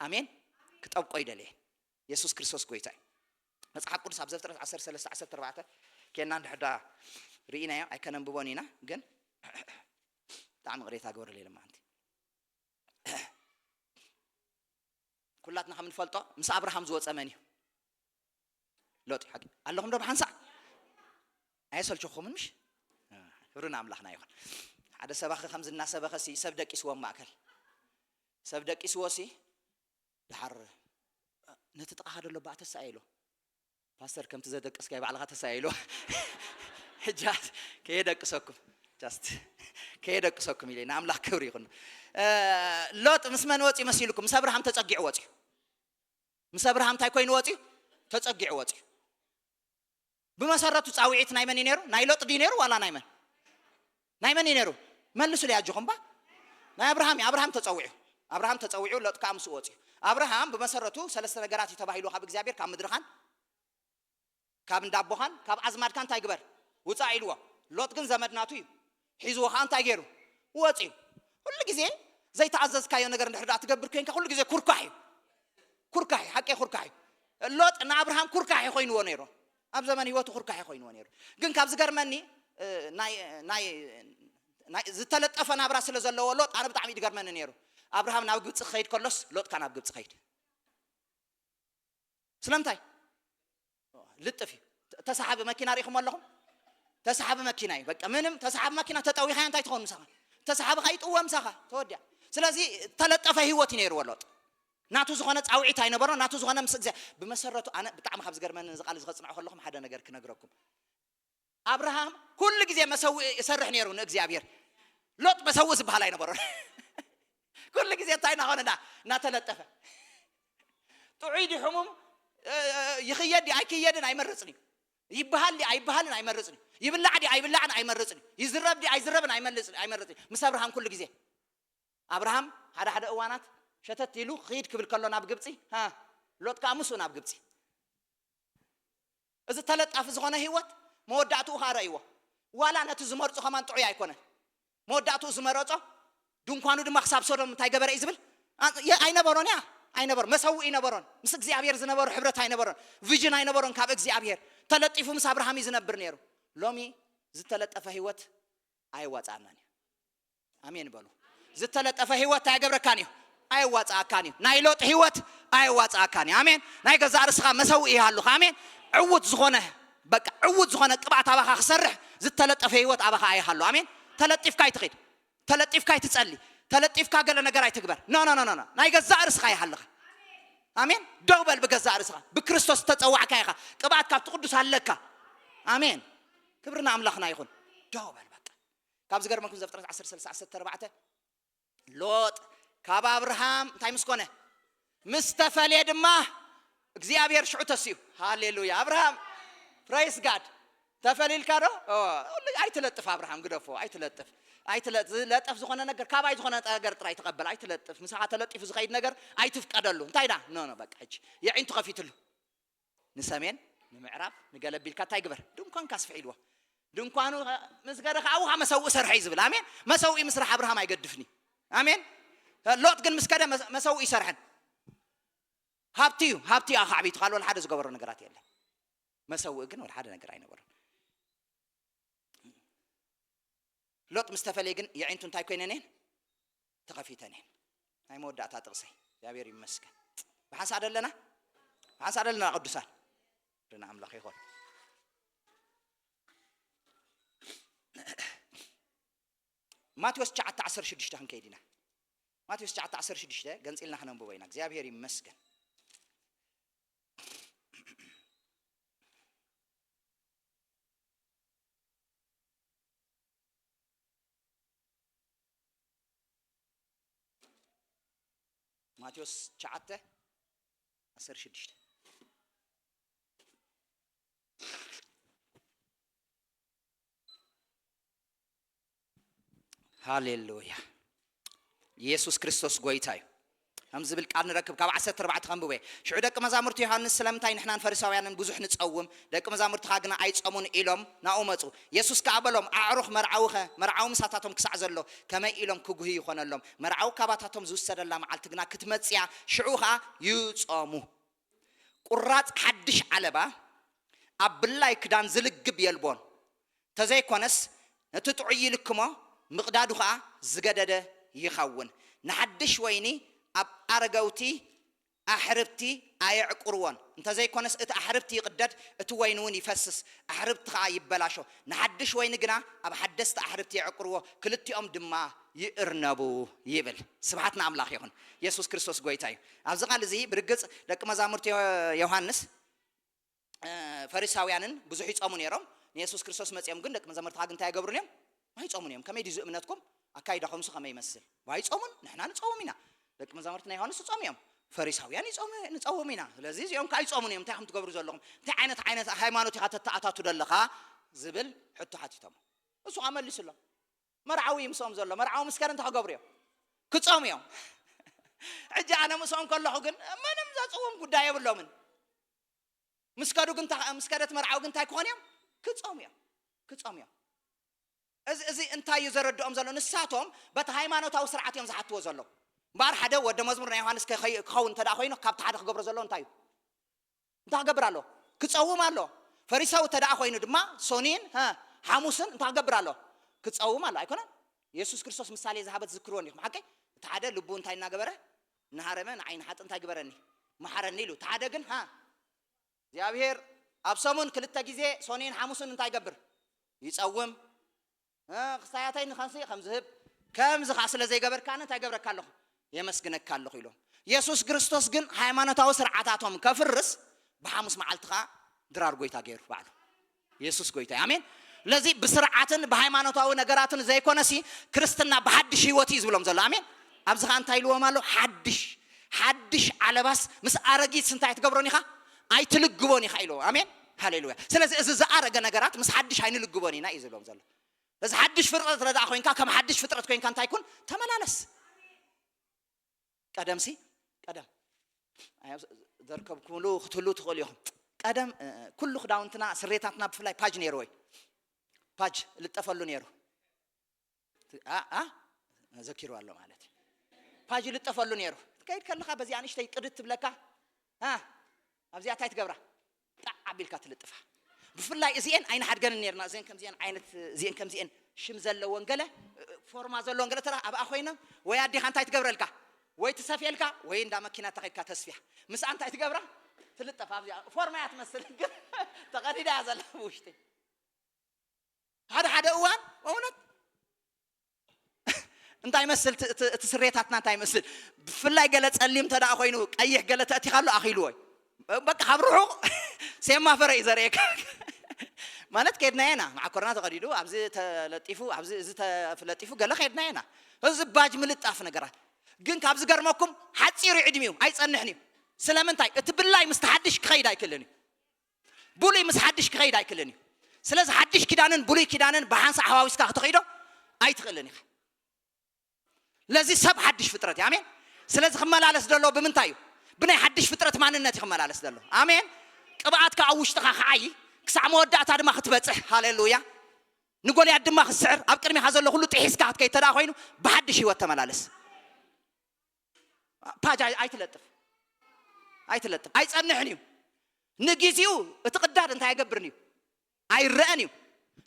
ኣሜን ክጠብቆ ይደልየን ኢየሱስ ክርስቶስ ጎይታ መጽሓፍ ቅዱስ ኣብ ዘፍጥረት 13:14 ከና እንድሕዳ ርኢናዮ ኣይከነንብቦን ኢና ግን ብጣዕሚ ቅሬታ ገበረለ ኢለ ማንቲ ኩላትና ከም ንፈልጦ ምስ ኣብርሃም ዝወፀ መን እዩ ሎጥ ሓቂ ኣለኹም ዶ ብሓንሳዕ ኣይሰልችኹምን ምሽ ህብርና ኣምላኽና ይኹን ሓደ ሰባኺ ከም ዝናሰበኸሲ ሰብ ደቂስዎም ማእከል ሰብ ደቂስዎሲ ድሓር ነቲ ጥቓኻ ደሎ ባእ ተሳኢሎ ፓስተር ከምቲ ዘደቅስካ ባዕልኻ ተሳኢሎ ሕጃት ከየደቅሰኩም ጃስት ከየደቅሰኩም ኢለ ንኣምላኽ ክብሪ ይኹን ሎጥ ምስ መን ወፂ መሲልኩም ምስ ኣብርሃም ተፀጊዑ ወፂዩ ምስ ኣብርሃም እንታይ ኮይኑ ወፂዩ ተፀጊዑ ወፂዩ ብመሰረቱ ፃውዒት ናይ መን ነይሩ ናይ ሎጥ ዲ ነይሩ ዋላ ናይ መን ነይሩ መልሱ ሊያጅኹም ባ ናይ ኣብርሃም ተፀዊዑ ሎጥ ከዓ ምስኡ ወፂዩ ኣብርሃም ብመሰረቱ ሰለስተ ነገራት ተባሂሉ ካብ እግዚአብሔር ካብ ምድርኻን ካብ እንዳቦኻን ካብ ኣዝማድካ እንታይ ግበር ውፃእ ኢልዎ ሎጥ ግን ዘመድናቱ እዩ ሒዝዎ ከዓ እንታይ ገይሩ ወፂዩ ኩሉ ግዜ ዘይተኣዘዝካዮ ነገር እንድሕር ትገብር ኮይንካ ኩሉ ግዜ ኩርካሕ ሓቂ ኩርካሕ ሎጥ ንኣብርሃም ኩርካሕ ኮይኑዎ ነይሩ ኣብ ዘመን ህይወቱ ኩርካሕ ኮይኑዎ ነይሩ ግን ካብ ዝገርመኒ ናይ ዝተለጠፈ ናብራ ስለ ዘለዎ ሎጥ ኣነ ብጣዕሚ ይገርመኒ ነይሩ ኣብርሃም ናብ ግብፂ ክኸይድ ከሎስ ሎጥ ከዓ ናብ ግብፂ ኸይድ ስለምንታይ ልጥፊ ተሰሓቢ መኪና ሪኢኹም ኣለኹም ተሰሓቢ መኪና እዩ በቃ ምንም ተሰሓቢ መኪና ተጠዊኻ እንታይ ትኾን ምሳኻ ተሰሓቢ ኸይጥዎ ምሳኻ ተወዲያ ስለዚ ተለጠፈ ህይወት ነይሩ ሎጥ ናቱ ዝኾነ ፃውዒት ኣይነበሮ ናቱ ዝኾነ ምስ ግዜ ብመሰረቱ ኣነ ብጣዕሚ ካብ ዝገርመኒ ዝቃል ዝኸፅንዑ ከለኹም ሓደ ነገር ክነግረኩም ኣብርሃም ኩሉ ግዜ መሰዊእ ይሰርሕ ነይሩ ንእግዚአብሔር ሎጥ መሰዊእ ዝበሃል ኣይነበሮ ኩሉ ግዜ እንታይ ናኾነና እናተለጠፈ ጥዑይ ዲ ሕሙም ይኽየድ ዲ ኣይክየድን ኣይመርፅን እዩ ይበሃል ዲ ኣይበሃልን ኣይመርፅን እዩ ይብላዕ ዲ ኣይብላዕን ኣይመርፅን እዩ ይዝረብ ዲ ኣይዝረብን ኣይመርፅን እዩ ምስ ኣብርሃም ኩሉ ግዜ ኣብርሃም ሓደ እዋናት ሸተት ኢሉ ኺድ ክብል ከሎ ናብ ግብፂ ሎጥ ከዓ ምስኡ ናብ ግብፂ እዚ ተለጣፊ ዝኾነ ህይወት መወዳእትኡ ከዓ ረእይዎ ዋላ ነቲ ዝመርፆ ከማን ጥዑይ ኣይኮነን መወዳእትኡ ዝመረፆ ድንኳኑ ድማ ክሳብ ሶዶም እንታይ ገበረ እዩ ዝብል ኣይነበሮን ያ ኣይነበሮ መሰውኢ ነበሮን ምስ እግዚአብሔር ዝነበሩ ሕብረት ኣይነበሮን ቪዥን ኣይነበሮን ካብ እግዚአብሔር ተለጢፉ ምስ አብርሃም ዝነብር ነይሩ ሎሚ ዝተለጠፈ ህይወት ኣይዋጻናን አሜን በሉ ዝተለጠፈ ህይወት ኣይገብረካን እዩ ኣይዋጻካን እዩ ናይ ሎጥ ህይወት ኣይዋጻካን አሜን ናይ ገዛ ርስኻ መሰውኢ ሃሉኻ አሜን ዕውት ዝኾነ በቃ ዕውት ዝኾነ ቅብዓት አባኻ ክሰርሕ ዝተለጠፈ ህይወት አባኻ ኣይሃሉ አሜን ተለጢፍካ ይትኺድ ተለጢፍካ ይትጸሊ ተለጢፍካ ገለ ነገር ኣይትግበር ኖ ኖ ኖ ኖ ናይ ገዛ ርስኻ ይሃልኻ አሜን ደውበል በገዛ ርስኻ በክርስቶስ ተጸዋዕካ ይኻ ቅብዓት ካብ ትቅዱስ አለካ አሜን ክብርና አምላኽና ይኹን ደውበል በቃ ካብ ዝገርመኩም ዘፍጥረት 10:34 ሎጥ ካብ አብርሃም እንታይ ምስኮነ ምስተፈልየ ድማ እግዚአብሔር ሽዑ ተስዩ ሃሌሉያ አብርሃም ፕሬይዝ ጋድ ተፈልልካ ዶ ኣይትለጥፍ አብርሃም ግደፎ ኣይትለጥፍ ዝኾነ ነገር ካባይ ዝኾነ ነገር ጥራይ ተቀበል ኣይትለጥፍ ምሳኻ ተለጢፉ ዝኸይድ ነገር ኣይትፍቀደሉ እንታይ ዳ ኖ ኖ በቃ እጂ የዒንቱ ከፊትሉ ንሰሜን ንምዕራብ ንገለቢልካ እንታይ ግበር ድንኳን ካስፍዒልዎ ድንኳኑ ምስገረኻ አውኻ መሰውኢ ሰርሐ ዝብል አሜን መሰውኢ ምስራሕ አብርሃም ኣይገድፍኒ አሜን ሎጥ ግን ምስከደ መሰውኢ ሰርሐን ሃብቲ አኻ ዓቢት ቃል ወላ ሓደ ዝገበሮ ነገራት የለን መሰውኢ ግን ወላ ሓደ ነገር ኣይነበረን ሎጥ مستفلي ግን የዒንቱ እንታይ ኮይነኔን ተኸፊተኔን ናይ መወዳእታ ጥቅሰይ እግዚአብሔር ይመስገን በሐሳ አይደለና ቅዱሳን ረና አምላኽ ይሆን ማቴዎስ 9:16 ክንከይድና ማቴዎስ 9:16 ገንጽልና ክነንብበይና እግዚአብሔር ይመስገን ማቴዎስ 9:16 ሃሌሉያ ኢየሱስ ክርስቶስ ጎይታ እዩ همز بالقال نركب كاب 14 خنبوي شعو دق مزامرت يوحنس سلامتاي نحنا فريساويان بزح نصوم دق مزامرت خاغنا ايصومون إلهم ناومصو يسوس كابلهم اعرخ مرعاو مساتاتهم كسع زلو كما إلهم كغهي يخونلهم مرعاو كاباتاتهم زوسدلا معلتغنا كتمصيا شعوها يصومو قراط حدش علبا ابلاي كدان زلغب يلبون تزيكونس نتطعي لكما مقدادوها زغدده يخون نحدش ويني أب أرجوتي أحربتي أيعقروان أنت زي كونس أحربتي قدرت توينوني فسس أحربت خايب بلاشو نحدش وين جنا أب حدست أحربتي عقروه كلتي دما يرنبو يبل سبحتنا أملاخ يهون يسوع كريستوس قويتاي أبزقال زي برجس لك مزامرت يوحنس فريساويانن بزحيت أمون يرام يسوع كريستوس مسيام قل لك مزامرت هاجن تاي قبرنيم ما يتصومون يوم كم يدزق مناتكم أكيد خمس خمسة يمثل وايتصومون نحن نتصومينا لك مزامرتنا يوحنس تصوميهم فريساويان نتصومينا لذيذ يوم كاي تصومون يوم تاهم تقبروا زلهم تعينت هايمانوتي هتتعطاتوا دلخا زبل حطوا حتيتهم እሱ አመልስላ መርዓዊ ምሶም ዘሎ መርዓዊ መስከረን ተቀብሪዮ ክጾምዮ እጃ አነ ምሶም ከለሁ ግን ምንም ዘጾም ጉዳይ የብሎምን መስከዱ ግን መስከረት መርዓዊ ግን ታይ ኮንዮም ክጾምዮ እዚ እንታይ ይዘረድኦም ዘሎ ንሳቶም በተ ሃይማኖታዊ ስርዓት እዮም ዝሓትዎ ዘሎ ባር ሓደ ወደ መዝሙር ዮሐንስ ከኸውን ተዳ ኮይኑ ካብ ተሓደ ክገብሮ ዘሎ እንታይ እንታይ ገብራሎ ክጾም አሎ ፈሪሳው ተዳ ኮይኑ ድማ ሶኒን ሐሙስን እንታይ ገብራሎ ክጾም አሎ አይኮነ ኢየሱስ ክርስቶስ ምሳሌ ዝሃበት ዝክሮን ይኹም ሓቀይ ተሓደ ልቡ እንታይ እናገበረ ንሃረመን አይን ሓጥ እንታይ ገበረኒ መሐረኒ ኢሉ ተሓደ ግን እግዚአብሔር አብሰሙን ክልተ ጊዜ ሶኒን ሐሙስን እንታይ ገብር ይጾም ክሳያታይ ንኻንሲ ከምዝህብ ከምዝ ኻስለ ዘይገበርካነ እንታይ ገብረካለሁ የመስግነካለሁ ኢሎም ኢየሱስ ክርስቶስ ግን ሃይማኖታዊ ስርዓታቶም ከፍርስ በሐሙስ መዓልትኻ ድራር ጎይታ ገይሩ ባዕሉ ኢየሱስ ጎይታ አሜን ለዚህ በስርዓትን በሃይማኖታዊ ነገራትን ዘይኮነሲ ክርስትና በሐድሽ ህይወት ይዝብሎም ዘሎ አሜን አብዝኻ እንታይ ልዎም አሎ ሐድሽ ዓለባስ ምስ አረጊት ስንታይ ትገብሮኒኻ አይትልግቦኒኻ ኢሎ አሜን ሃሌሉያ ስለዚህ እዚ ዘአረገ ነገራት ምስ ሐድሽ አይንልግቦኒና ይዝብሎም ዘሎ ለዚህ ሐድሽ ፍጥረት ረዳ ኮይንካ ከም ሐድሽ ፍጥረት ኮይንካ እንታይ ኩን ተመላለስ ቀደም ዘርከብ ኩሉ ክትሉ ትኸልዮም ቀደም ኩሉ ክዳውንትና ስሬታትና ብፍላይ ፓጅ ነይሩ ወይ ፓጅ ልጠፈሉ ነይሩ ዘኪሩ አለ ማለት ፓጅ ልጠፈሉ ነይሩ ክትከይድ ከለኻ በዚያ ንሽተይ ቅድት ትብለካ ኣብዚያ ታይ ትገብራ ዓቢልካ ትልጥፋ ብፍላይ እዚአን ኣይና ሓድገን ነርና እዚአን ከምዚአን ዓይነት እዚአን ከምዚአን ሽም ዘለወን ገለ ፎርማ ዘለወን ገለ ተራ ኣብ ኣኾይኖም ወይ ኣዲኻ እንታይ ትገብረልካ ወይ ትሰፍየልካ ወይ እንዳ መኪና ተኸይድካ ተስፊያ ምስ እንታይ ትገብራ ትልጥፋ ኣብዚያ ፎርማ ያ ትመስል ግን ተቐዲዳ ዘላ ውሽጢ ሓደ እዋን እውነት እንታይ መስል ትስሬታትና እንታይ መስል ብፍላይ ገለ ጸሊም ተዳ ኮይኑ ቀይሕ ገለ ተእቲኻሉ ኣኺሉ ወይ በቃ ካብሩሑ ሴማ ፈረይ ዘርየካ ማለት ከድና ኢና ማዕኮርና ተቀዲዱ ኣብዚ ተለጢፉ ኣብዚ እዚ ተፍለጢፉ ገለ ከድና ኢና እዚ ባጅ ምልጣፍ ነገራት ግን ካብዚ ገርመኩም ሓፂሩ ዕድሚው ኣይጸንሕኒ ስለምንታይ እቲ ብላይ ምስተሓድሽ ክኸይድ ኣይክልኒ ቡሉይ ምስተሓድሽ ክኸይድ ኣይክልኒ ስለዚ ሓድሽ ኪዳንን ቡሉይ ኪዳንን ብሓንሳ ሓዋዊስካ ክትኸይዶ ኣይትኽእልን ኢኻ ለዚ ሰብ ሓድሽ ፍጥረት ኣሜን ስለዚ ክመላለስ ደሎ ብምንታይ እዩ ብናይ ሓድሽ ፍጥረት ማንነት ይክመላለስ ደሎ ኣሜን ቅብኣትካ ኣብ ውሽጥኻ ክዓይ ክሳዕ መወዳእታ ድማ ክትበፅሕ ሃሌሉያ ንጎልያድ ድማ ክስዕር ኣብ ቅድሚኻ ዘሎ ኩሉ ጥሒስካ ክትከይድ ተዳ ኮይኑ ብሓድሽ ህይወት ተመላለስ ፓጅ ኣይትለጥፍ ኣይጸንሕን እዩ ንጊዜኡ እቲ ቅዳድ እንታይ ይገብርን እዩ ኣይረአን እዩ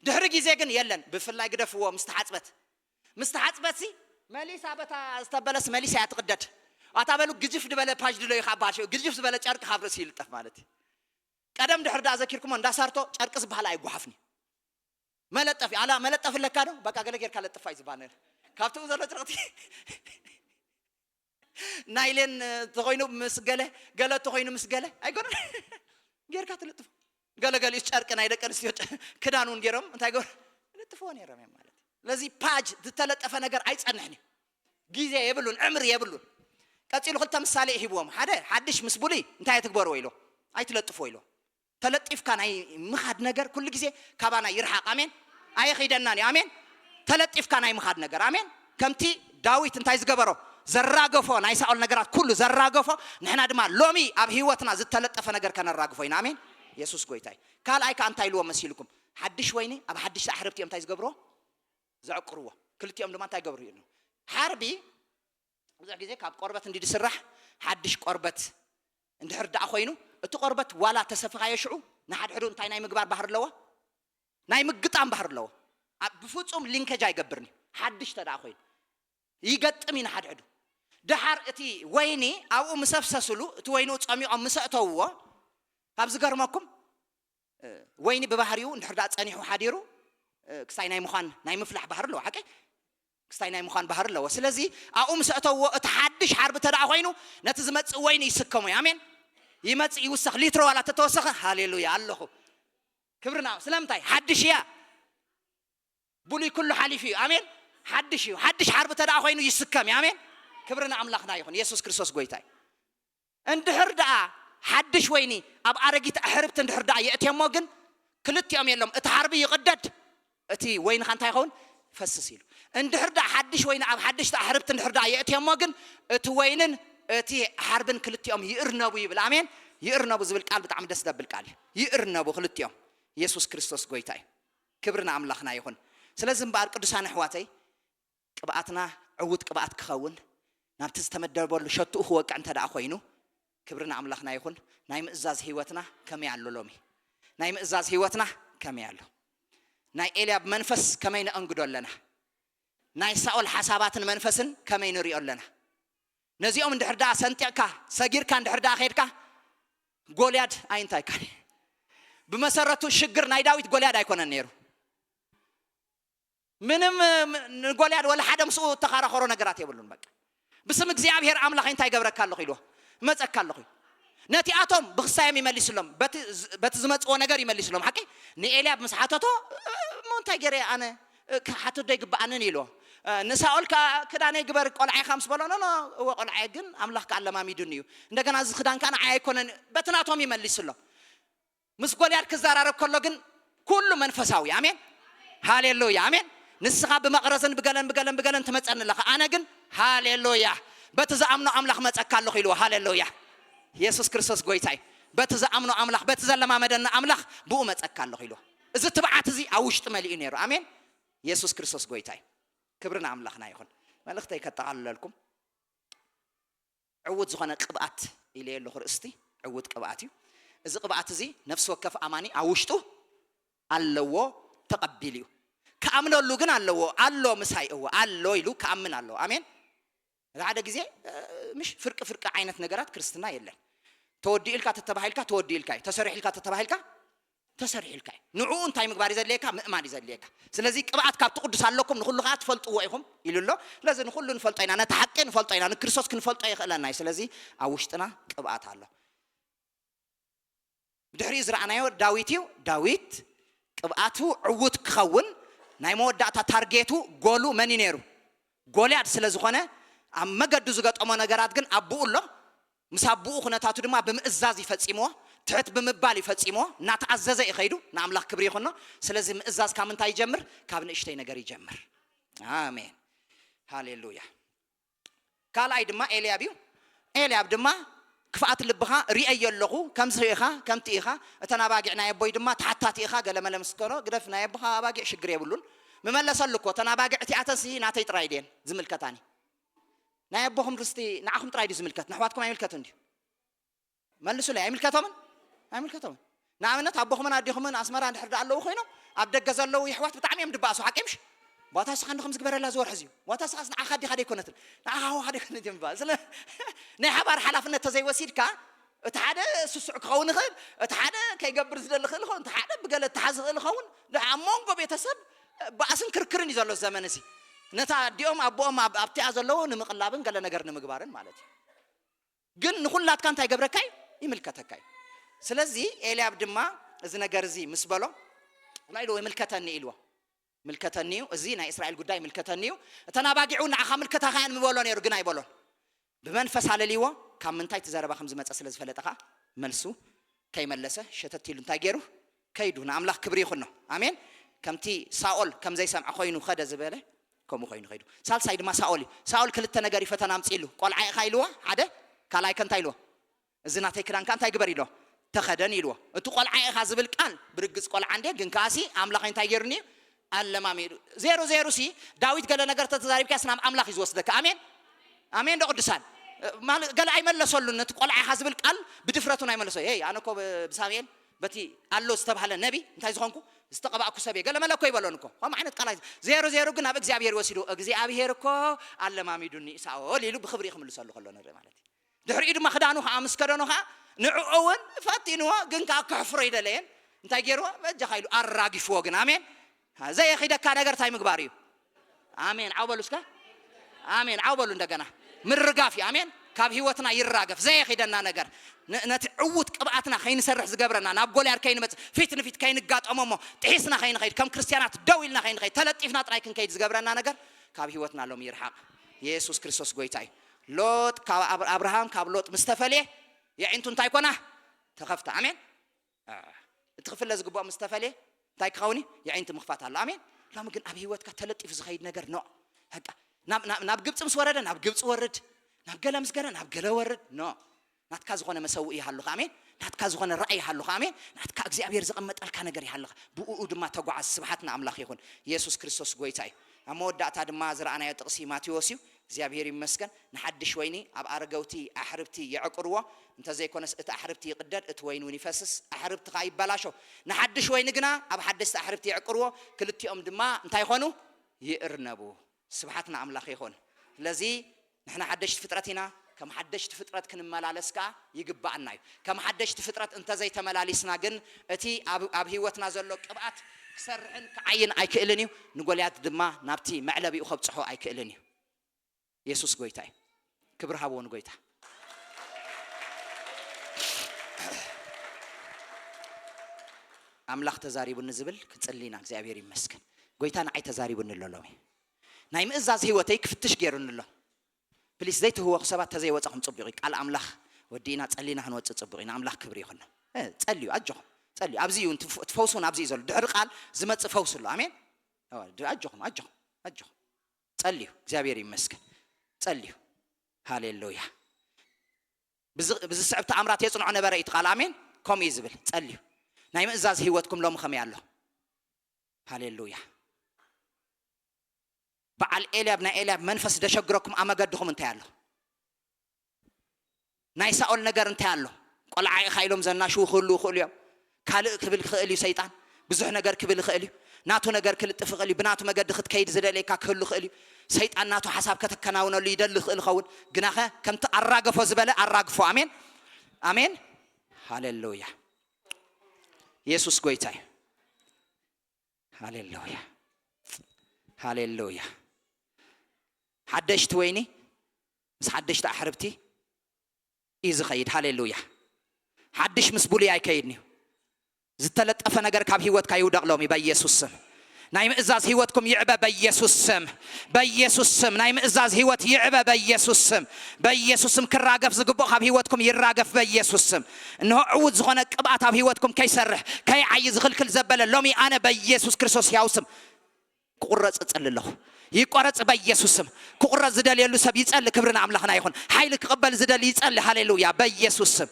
ድሕሪ ግዜ ግን የለን ብፍላይ ግደፍዎ ምስተሓፅበት መሊሳ በታ ዝተበለስ መሊሳ ያ ትቅደድ ኣታበሉ ግጅፍ ድበለ ፓጅ ድሎ ይኻባልሽ ግጅፍ ዝበለ ጨርቂ ካብርሲ ይልጠፍ ማለት እዩ ቀደም ድሕር ዳ ዘኪርኩም እንዳሳርቶ ጨርቂ ዝበሃል ኣይጓሓፍኒ መለጠፍ ኣላ መለጠፍ ለካ ዶ በቃ ገለ ጌርካ ለጥፋ ይዝባል ካብቱ ዘሎ ጨርቂ ናይለን ተኾይኑ ምስገለ ገለ ተኾይኑ ምስገለ ኣይጎነ ጌርካ ትልጥፍ ገለ ጨርቂ ናይ ደቀ ኣንስትዮ ክዳኑን ጌሮም እንታይ ገር ልጥፍዎ ነይሮም ማለት ለዚ ፓጅ ዝተለጠፈ ነገር ኣይጸንሕኒ ግዜ የብሉን ዕምሪ የብሉን ቀፂሉ ክልተ ምሳሌ ይሂብዎም ሓደ ሓድሽ ምስ ቡሉይ እንታይ ትግበርዎ ኢሎ ኣይትለጥፍዎ ኢሎ ተለጢፍካ ናይ ምኻድ ነገር ኩሉ ግዜ ካባና ይርሓቕ ኣሜን ኣይኺደናኒ ኣሜን ተለጢፍካ ናይ ምኻድ ነገር ኣሜን ከምቲ ዳዊት እንታይ ዝገበሮ ዘራገፎ ናይ ሳኦል ነገራት ኩሉ ዘራገፎ ንሕና ድማ ሎሚ ኣብ ህይወትና ዝተለጠፈ ነገር ከነራግፎ ኢና ኣሜን ኢየሱስ ጎይታይ ካልኣይ ከ እንታይ ኢልዎ መሲልኩም ሓድሽ ወይኒ ኣብ ሓድሽ ኣሕርብቲ እንታይ ዝገብርዎ ዘዕቅርዎ ክልቲኦም ድማ እንታይ ይገብሩ እዩ ሓርቢ ብዙሕ ግዜ ካብ ቆርበት እንዲስራሕ ሓድሽ ቆርበት እንድሕር ዳኣ ኮይኑ እቲ ቆርበት ዋላ ተሰፍኻዮ ሽዑ ንሓድሕዱ እንታይ ናይ ምግባር ባህር ኣለዎ ናይ ምግጣም ባህር ኣለዎ ብፍጹም ሊንከጅ ኣይገብርኒ ሓድሽ ተዳኣ ኮይኑ ይገጥም ኢና ሓድሕዱ ድሓር እቲ ወይኒ ኣብኡ ምሰፍሰስሉ እቲ ወይኑ ጸሚቖም ምሰእተውዎ ካብ ዝገርመኩም ወይኒ ብባህሪኡ እንድሕር ዳኣ ጸኒሑ ሓዲሩ ክሳይ ናይ ምዃን ናይ ምፍላሕ ባህር ኣለዎ ሓቂ ክስታይ ናይ ምዃን ባህር ኣለዎ ስለዚ ኣብኡ ምሰእተውዎ እቲ ሓድሽ ሓርቢ ተዳኣ ኮይኑ ነቲ ዝመፅእ ወይኒ ይስከሙ እዩ ኣሜን ይመጽ ይውሰኽ ሊትሮ ዋላ ተተወሰኸ ሃሌሉያ ኣለኹ ክብርና ስለምንታይ ሓድሽ እያ ቡሉይ ኩሉ ሓሊፍ እዩ ኣሜን ሓድሽ እዩ ሓድሽ ሓርቢ ተዳኣ ኮይኑ ይስከም እዩ ኣሜን ክብርና ኣምላኽና ይኹን ኢየሱስ ክርስቶስ ጎይታይ እንድሕር ዳኣ ሓድሽ ወይኒ ኣብ ኣረጊት ኣሕርብቲ እንድሕር ዳኣ የእትየሞ ግን ክልቲኦም የሎም እቲ ሓርቢ ይቕደድ እቲ ወይንኻ እንታይ ይኸውን ፈስስ ኢሉ እንድሕር ዳኣ ሓድሽ ወይኒ ኣብ ሓድሽቲ ኣሕርብቲ እንድሕር ዳኣ የእትየሞ ግን እቲ ወይንን እቲ ሓርብን ክልቲኦም ይእርነቡ ይብል ኣሜን ይእርነቡ ዝብል ቃል ብጣዕሚ ደስ ዘብል ቃል ይእርነቡ ክልቲኦም ኢየሱስ ክርስቶስ ጎይታይ ክብርና ኣምላኽና ይኹን ስለዚ እምበኣር ቅዱሳን ኣሕዋተይ ቅብኣትና ዕውት ቅብኣት ክኸውን ናብቲ ዝተመደበሉ ሸትኡ ክወቅዕ እንተዳኣ ኮይኑ ክብርና ኣምላኽና ይኹን ናይ ምእዛዝ ህይወትና ከመይ ኣሎ ሎሚ ናይ ምእዛዝ ህይወትና ከመይ ኣሎ ናይ ኤልያብ መንፈስ ከመይ ነአንግዶ ኣለና ናይ ሳኦል ሓሳባትን መንፈስን ከመይ ንሪኦ ኣለና ነዚኦም እንድሕር ዳኣ ሰንጢቕካ ሰጊርካ እንድሕር ዳኣ ኸይድካ ጎልያድ ኣይንታይ ካኒ ብመሰረቱ ሽግር ናይ ዳዊት ጎልያድ ኣይኮነን ነይሩ ምንም ጎልያድ ወላ ሓደ ምስኡ ተኻራኸሮ ነገራት የብሉን በቃ ብስም እግዚአብሔር ኣምላኽ እንታይ ገብረካ ኣለኹ ኢልዎ መፀካ ኣለኹ ነቲ ኣቶም ብክሳዮም ይመልስሎም በቲ ዝመፅዎ ነገር ይመልስሎም ሓቂ ንኤልያብ ምስ ሓተቶ እንታይ ገይረ ኣነ ሓተቶ ይግባኣንን ኢልዎ ንሳኦል ክዳነ ግበር ቆልዓይ ከምስ በሎ ኖ ቆልዓይ ግን ኣምላኽ ከኣለማሚዱን እዩ እንደገና እዚ ክዳን ካና ኣይኮነን በትናቶም ይመልስሎም ምስ ጎልያድ ክዘራረብ ከሎ ግን ኩሉ መንፈሳዊ ኣሜን ሃሌሉያ ኣሜን ንስኻ ብመቕረዝን ብገለን ትመፀን ኣለኻ ኣነ ግን ሃሌሉያ በቲ ዝኣምኖ ኣምላኽ መፀካ ኣለኹ ኢልዎ ሃሌሉያ ኢየሱስ ክርስቶስ ጎይታይ በቲ ዝኣምኖ ኣምላኽ በቲ ዘለማመደና ኣምላኽ ብኡ መፀካ ኣለኹ ኢልዎ እዚ ትብዓት እዚ ኣብ ውሽጢ መሊኡ ነይሩ ኣሜን ኢየሱስ ክርስቶስ ጎይታይ ክብርና ኣምላኽና ይኹን መልእኽተይ ከጠቓልለልኩም عود زخنا قبعت إلى اللي خرستي عود قبعتي إذا قبعت زي نفس وكف أماني عوشته الله تقبليه كأمن الله جن الله مسحي هو الله يلو كأمن الله آمين هذا جزء مش فرق عينة نجارات كريستنا يلا تودي إلك تتبعي إلك تودي إلك تسرح إلك تتبعي إلك تسرح إلك نعون تايم قباري زاد ليك ما زاد ليك سلزي قبعت كاب تقدس علىكم نقول لغات فلت وعيهم يقول له لازم نقول نفلت أنا نتحقق نفلت أنا كريستوس كنفلت أي خلنا سلزي عوشتنا قبعت الله بدحري زرعنا يو داويت قبعته عود كخون ناي مودعتا تارجيتو قولو مني نيرو قولي عد سلزخونه أما قد زغط أما نغرات جن أبو الله مسابو خناتاتو دما بمئزاز يفصيمو تحت بمبال يفصيمو ناتعزز يخيدو ناملاح كبري خنو سلازي مئزاز كامن تا يجمر كابن اشتي نغر يجمر آمين هاليلويا كالاي دما إلياب دما كفات لبخا رئي يلغو كم سيخا كم تيخا اتنا باقعنا يبوي دما تحتاتيخا قال ما لمسكرو قدفنا يبخا باقع شقر يبلون مملس لكو تنا باقعتي اتسي ناتي ترايدين زمل كتاني نا يبوهم رستي نعاكم ترايدي زمل كت نحواتكم عمل كتون دي ملسوا لي عمل كتومن نعمنا تابوهم ناديهم اسمر عند حرد الله خوينو ابدق زلو يحوات بتعمي يمدباسو حقيمش واتا سخن خمس كبر لا زور حزيو واتا سخن عخدي خدي كنت نعاو خدي كنت ينبال سلا ني حبار حلافنه تزي وسيدكا اتحاده سسع كون خير اتحاده كيغبر زدل خير خون اتحاده بقال تحزل خون لعمونغو بيتسب باسن كركرن يزلو زمانسي نتا ديوم ابوم ابتي ازلو نمقلابن قال نغر نمغبارن معناتي ግን ንኹላት ካንታ ይገብረካይ ይምልከተካይ ስለዚህ ኤልያብ ድማ እዚ ነገር እዚ ምስ በሎ ናይሎ ይምልከተኒ ኢልዋ ملكتنيو زينا إسرائيل قداي ملكتنيو تناباجعون عخام الكتاخان مبولون يرجعنا يبولون بمنفس على ليوا كم من تايت زاربا خمس متر أسلز فلتها ملسو كي ملسه شتتيلون تاجرو كيدون أملاك كبري خنّا آمين كم تي ساول كم زي سمع خوينو خدا زبالة كم خوينو خيدو سال سايد ما ساول كل التناجري فتنام تيلو قال عي خيلوا عدا كلاي كان تايلوا زنا تكران كان تايجبري له تخدني له تقول عي خازبل كان برجس قال عندي جنكاسي أملاكين تاجرني الله ما ميرو زيرو سي داويد قال نجار تتزارب كاسنام أملاك يزوسدك آمين آمين ده قدسان ما قال عيمل لسولنا تقول عي خازبل قال بدفرتنا عيمل لسول هي أنا كو بساميل بتي الله استبح للنبي أنت عايزكم استقبأكوا سبي قال ما لكوا يبلونكوا هم عند قال زيرو كنا بإجزابير وسيلو إجزابيركوا الله ما ميدوني ساول يلو بخبري خمل لسول خلونا رمالتي دحر إيد ما خدانو خامس كرانو خا نعوّن فاتينوا جنكا كحفريد لين أنت جيروا بجخايلو الراجي فوقنا آمين زي خيدا كان أجر تايم كباريو آمين عوبلوسكا آمين عوبلون دجنا من رجافي آمين كاب هيوتنا يرجف زي خيدا نجر نتعود قبعتنا خين سرح زجبرنا نبقول يركين مت فيت كين قات أمامه تحسنا خين خير كم كريستيانات دويلنا خين خير تلتيفنا ترايكن كيد زجبرنا نجر كاب هيوتنا لهم يرحق يسوع كريستوس قويتاي لوط كاب أبراهام كاب لوط مستفلي يعني أنتم تايكونا تخفت آمين تخفل لازم جبوا مستفلي تايك خوني يعني أنت مخفات الله آمين لا ممكن أبي هيوتك تلتيف زخيد نجر نوع هكا ناب جبت مسورد ناب جبت ورد ناب جلا مسجرا ناب جلا ورد نو ناتكاز غنا مسوي هاللخ آمين ناتكاز غنا رأي هاللخ آمين ناتكاز زي أبي رزق مت الكان جري هاللخ بقود ما تقع السبحتنا أملاخ يكون يسوع كريستوس قويتاي أمود دعت هذا ما زر أنا يتقسي ما تيوسيو زي أبي مسكن نحد شويني أب أرجوتي أحربتي يعقروا أنت زي كونس أحربتي قدر أتوين ونفسس أحربت غايب بلاشو نحد شويني جنا أب حدث أحربتي يعقروا كلتي أم دما أنت يخونو يقرنبو سبحتنا أملاخ يكون لذي نحن حدشت فترتنا كم حدشت فترة كن ملالسكا يجب عناي كم حدشت فترة أنت زي تملالسنا جن أتي أب هيوتنا زلوا قبعت سرعن كعين أيكلني نقول يا دما نبتي معلبي أخب صحو أيكلني يسوع قويتاي كبر هابون قويتا أملاخ تزاري بالنزبل كتسلينا زعبيري مسكن قويتان عي تزاري بالنلولوي نايم إزاز هيوتي كفتش جيرون الله بليس زيت هو خسبات تزي وتقهم تصبغيك على أملاخ ودينا تسلينا هنوت تصبغينا أملاخ كبري خلنا تسليو أجهم تسليو أبزيو أنت تفوسون أبزي زول دعر قال زمت تفوس الله آمين أجهم تسليو زعبيري مسكن تسليو هاليلويا بز صعب تأمرات يصنعون بريت قال آمين كم يزبل تسليو نايم إزاز هيوتكم لهم خمي الله هاليلويا بعل إلياب نا إلياب منفس دشجركم أما قدهم انتهى الله ናይ ሳኦል ነገር እንታይ ኣሎ ቆልዓይ ኻይሎም ዘናሹ ሁሉ ይኽእሉ ካልእ ክብል ክእል እዩ ሰይጣን ብዙሕ ነገር ክብል ክእል እዩ ናቱ ነገር ክልጥፍ ክእል እዩ ብናቱ መገዲ ክትከይድ ዝደለየካ ክህሉ ክእል እዩ ሰይጣን ናቱ ሓሳብ ከተከናውነሉ ይደሊ ክእል ኸውን ግናኸ ከምቲ ኣራገፎ ዝበለ ኣራግፎ አሜን አሜን ሃሌሉያ ኢየሱስ ጎይታ ሃሌሉያ ሃሌሉያ حدشت ويني بس حدشت أحربتي إذا خيد هاليلويا حدش مسبولي أي كيدني زتلت أفنى جرك هبيوت كيود أغلامي بيسوس نايم إزاز هيوتكم يعبى بيسوس نايم إزاز هيوت يعبى بيسوس كراجف زقبق هبيوتكم يراجف بيسوس إنه عود زغنك أبعت هبيوتكم كي سرح كي عايز غل كل زبل لومي أنا بيسوس كريستوس ياوسم قرص أتصل الله يقرص بيسوسم قرص زدال يلو سب يتصل كبرنا أملاخنا يخون حيلك قبل زدال يتصل هاليلويا بيسوسم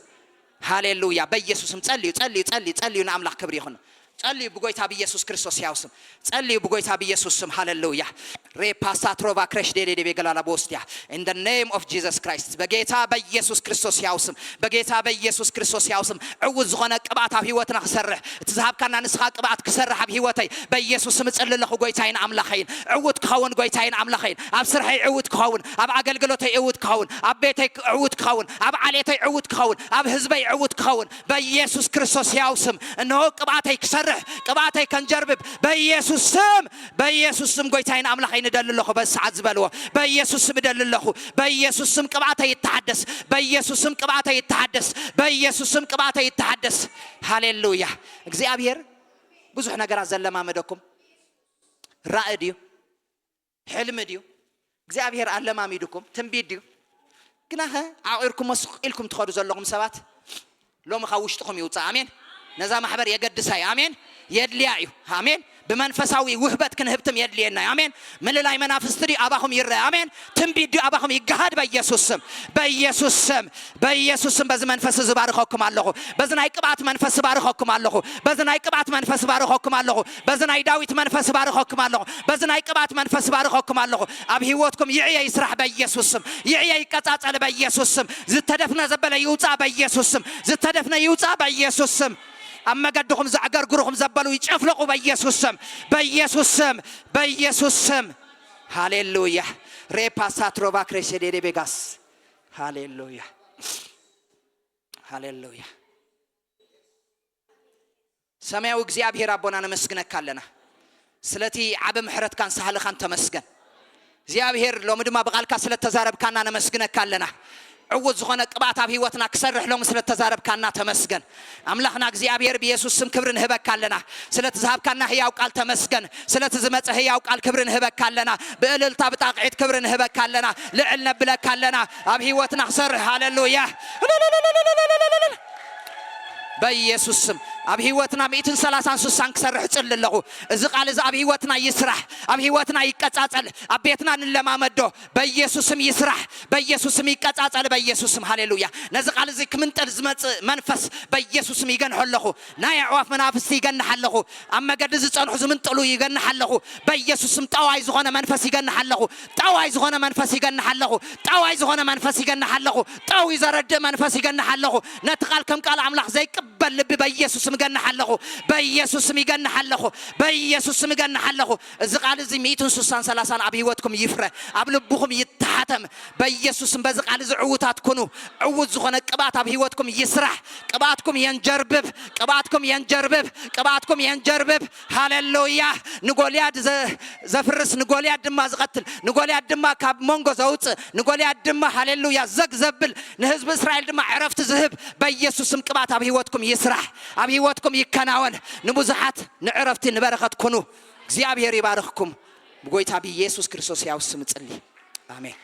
هاليلويا بيسوسم تصلي نعملاخ كبر يخون تصلي بقويتها بيسوس كريستوس ياوسم تصلي بقويتها بيسوسم هاليلويا ريباساتروفا كريش دي بيقلا بوستيا in the name of Jesus Christ بقيتها بيسوس كريستوس ياوسم بقيتها بيسوس كريستوس ياوسم عوز غنك قبعتها بهيوتنا خسرح تذهب كنا نسخة قبعت كسرح بهيوتي بيسوسم تصلي لخو قويتين عملاخين عود كخون قويتين عملاخين أب سرحي عود كخون أب عقلقلوتي عود كخون أب بيتي عود كخون أب عليتي عود كخون أب هزبي عود كخون بيسوس كريستوس ياوسم إنه قبعتي كسرح قبعتي كان جربب بيسوسم قويتين عملاخين ندل الله بس عزبلوه بيسوسم ندل الله بيسوسم قبعته يتحدث بيسوسم قبعته يتحدث هاليلويا እግዚአብሔር ብዙ ነገራት ዘለማመደኩም ራእይ ዲዩ ሕልም ዲዩ እግዚአብሔር አለማሚድኩም ትንቢት ዲዩ ግናኸ አቂርኩም መስኢልኩም ትኸዱ ዘለኹም ሰባት ሎም ኻውሽጥኩም ይውፃ አሜን ነዛ ማሕበር የገድሳይ አሜን የድልያዩ አሜን بمنفساوي وهبت كن هبتم يدلينا آمين من لا يمنافستري أباهم يرى آمين تنبيد أباهم يجهد بيسوسم بز منفس زبارخكم الله بزنا يكبات منفس بارخكم الله بزنا يكبات منفس بارخكم الله بزنا يداويت منفس بارخكم الله بزنا يكبات منفس بارخكم الله أبي هوتكم يعي يسرح بيسوسم يعي يكتات على بيسوسم زتدفنا زبلا يوتا بيسوسم زتدفنا يوتا بيسوسم أما قدهم زعقر قرهم زبلوا يتشفلقوا بيسوسم هاليلويا ريباسات روبا كريشي دي بيغاس هاليلويا سمعوا እግዚአብሔር አቦና ነመስግነካ አለና ስለቲ ዓበ ምሕረት ካን ሳህለ ካን ተመስገን እግዚአብሔር ሎምድማ በቃልካ ስለተዛረብካና ነመስግነካ አለና عود زخنا قبعت أبي وتنا كسرح لهم سلة تزارب كنا تمسكن أملاخنا እግዚአብሔር بيسوس سم كبرن هبك كلنا سلة تذهب كنا هي أو قال تمسكن سلة تزمت هي أو قال كبرن هبك كلنا بقلل طابت عقيد كبرن هبك كلنا لعلنا بلا كلنا أبي وتنا كسرح هاللويا بيسوس سم أبي هوتنا 133 كسرح تصلله إذا قال إذا أبي هوتنا يسرح أبي هوتنا يكتاتل أبيتنا لما مدو بيسوسم يسرح بيسوسم يكتاتل بيسوسم هاليلويا نزق على ذيك من تلزمت منفس بيسوسم يجنح له نا يعواف منافس يجنح له أما قد زتصنح زمن طلو يجنح له بيسوسم تواي زغنا منفس يجنح له تواي زغنا منفس يجنح له تواي زغنا منفس يجنح له تواي زرد منفس يجنح له نتقال كم قال عملاق زي قبل بيسوس مجنح الله بيسوس مجنح الله بيسوس مجنح الله إذا قال زي 133 أبي هوتكم يفرح أبلبهم يتحتم بيسوس بزق على زعوتات كنوا عود زخنا قبات أبي هوتكم يسرح قباتكم ينجربب هاللويا نقوليات زفرس نقوليات دم زقتل نقوليات دم كاب مونغو زوت نقوليات دم هاللويا زق زبل نهزب إسرائيل دم عرفت ذهب بيسوس قبات أبي هوتكم يسرح أبي هوتكم يكناون نمزحات نعرفت نبرخت كنوا እግዚአብሔር ይባርክኩም بقويت أبي يسوع كريستوس يا وسم تصلي آمين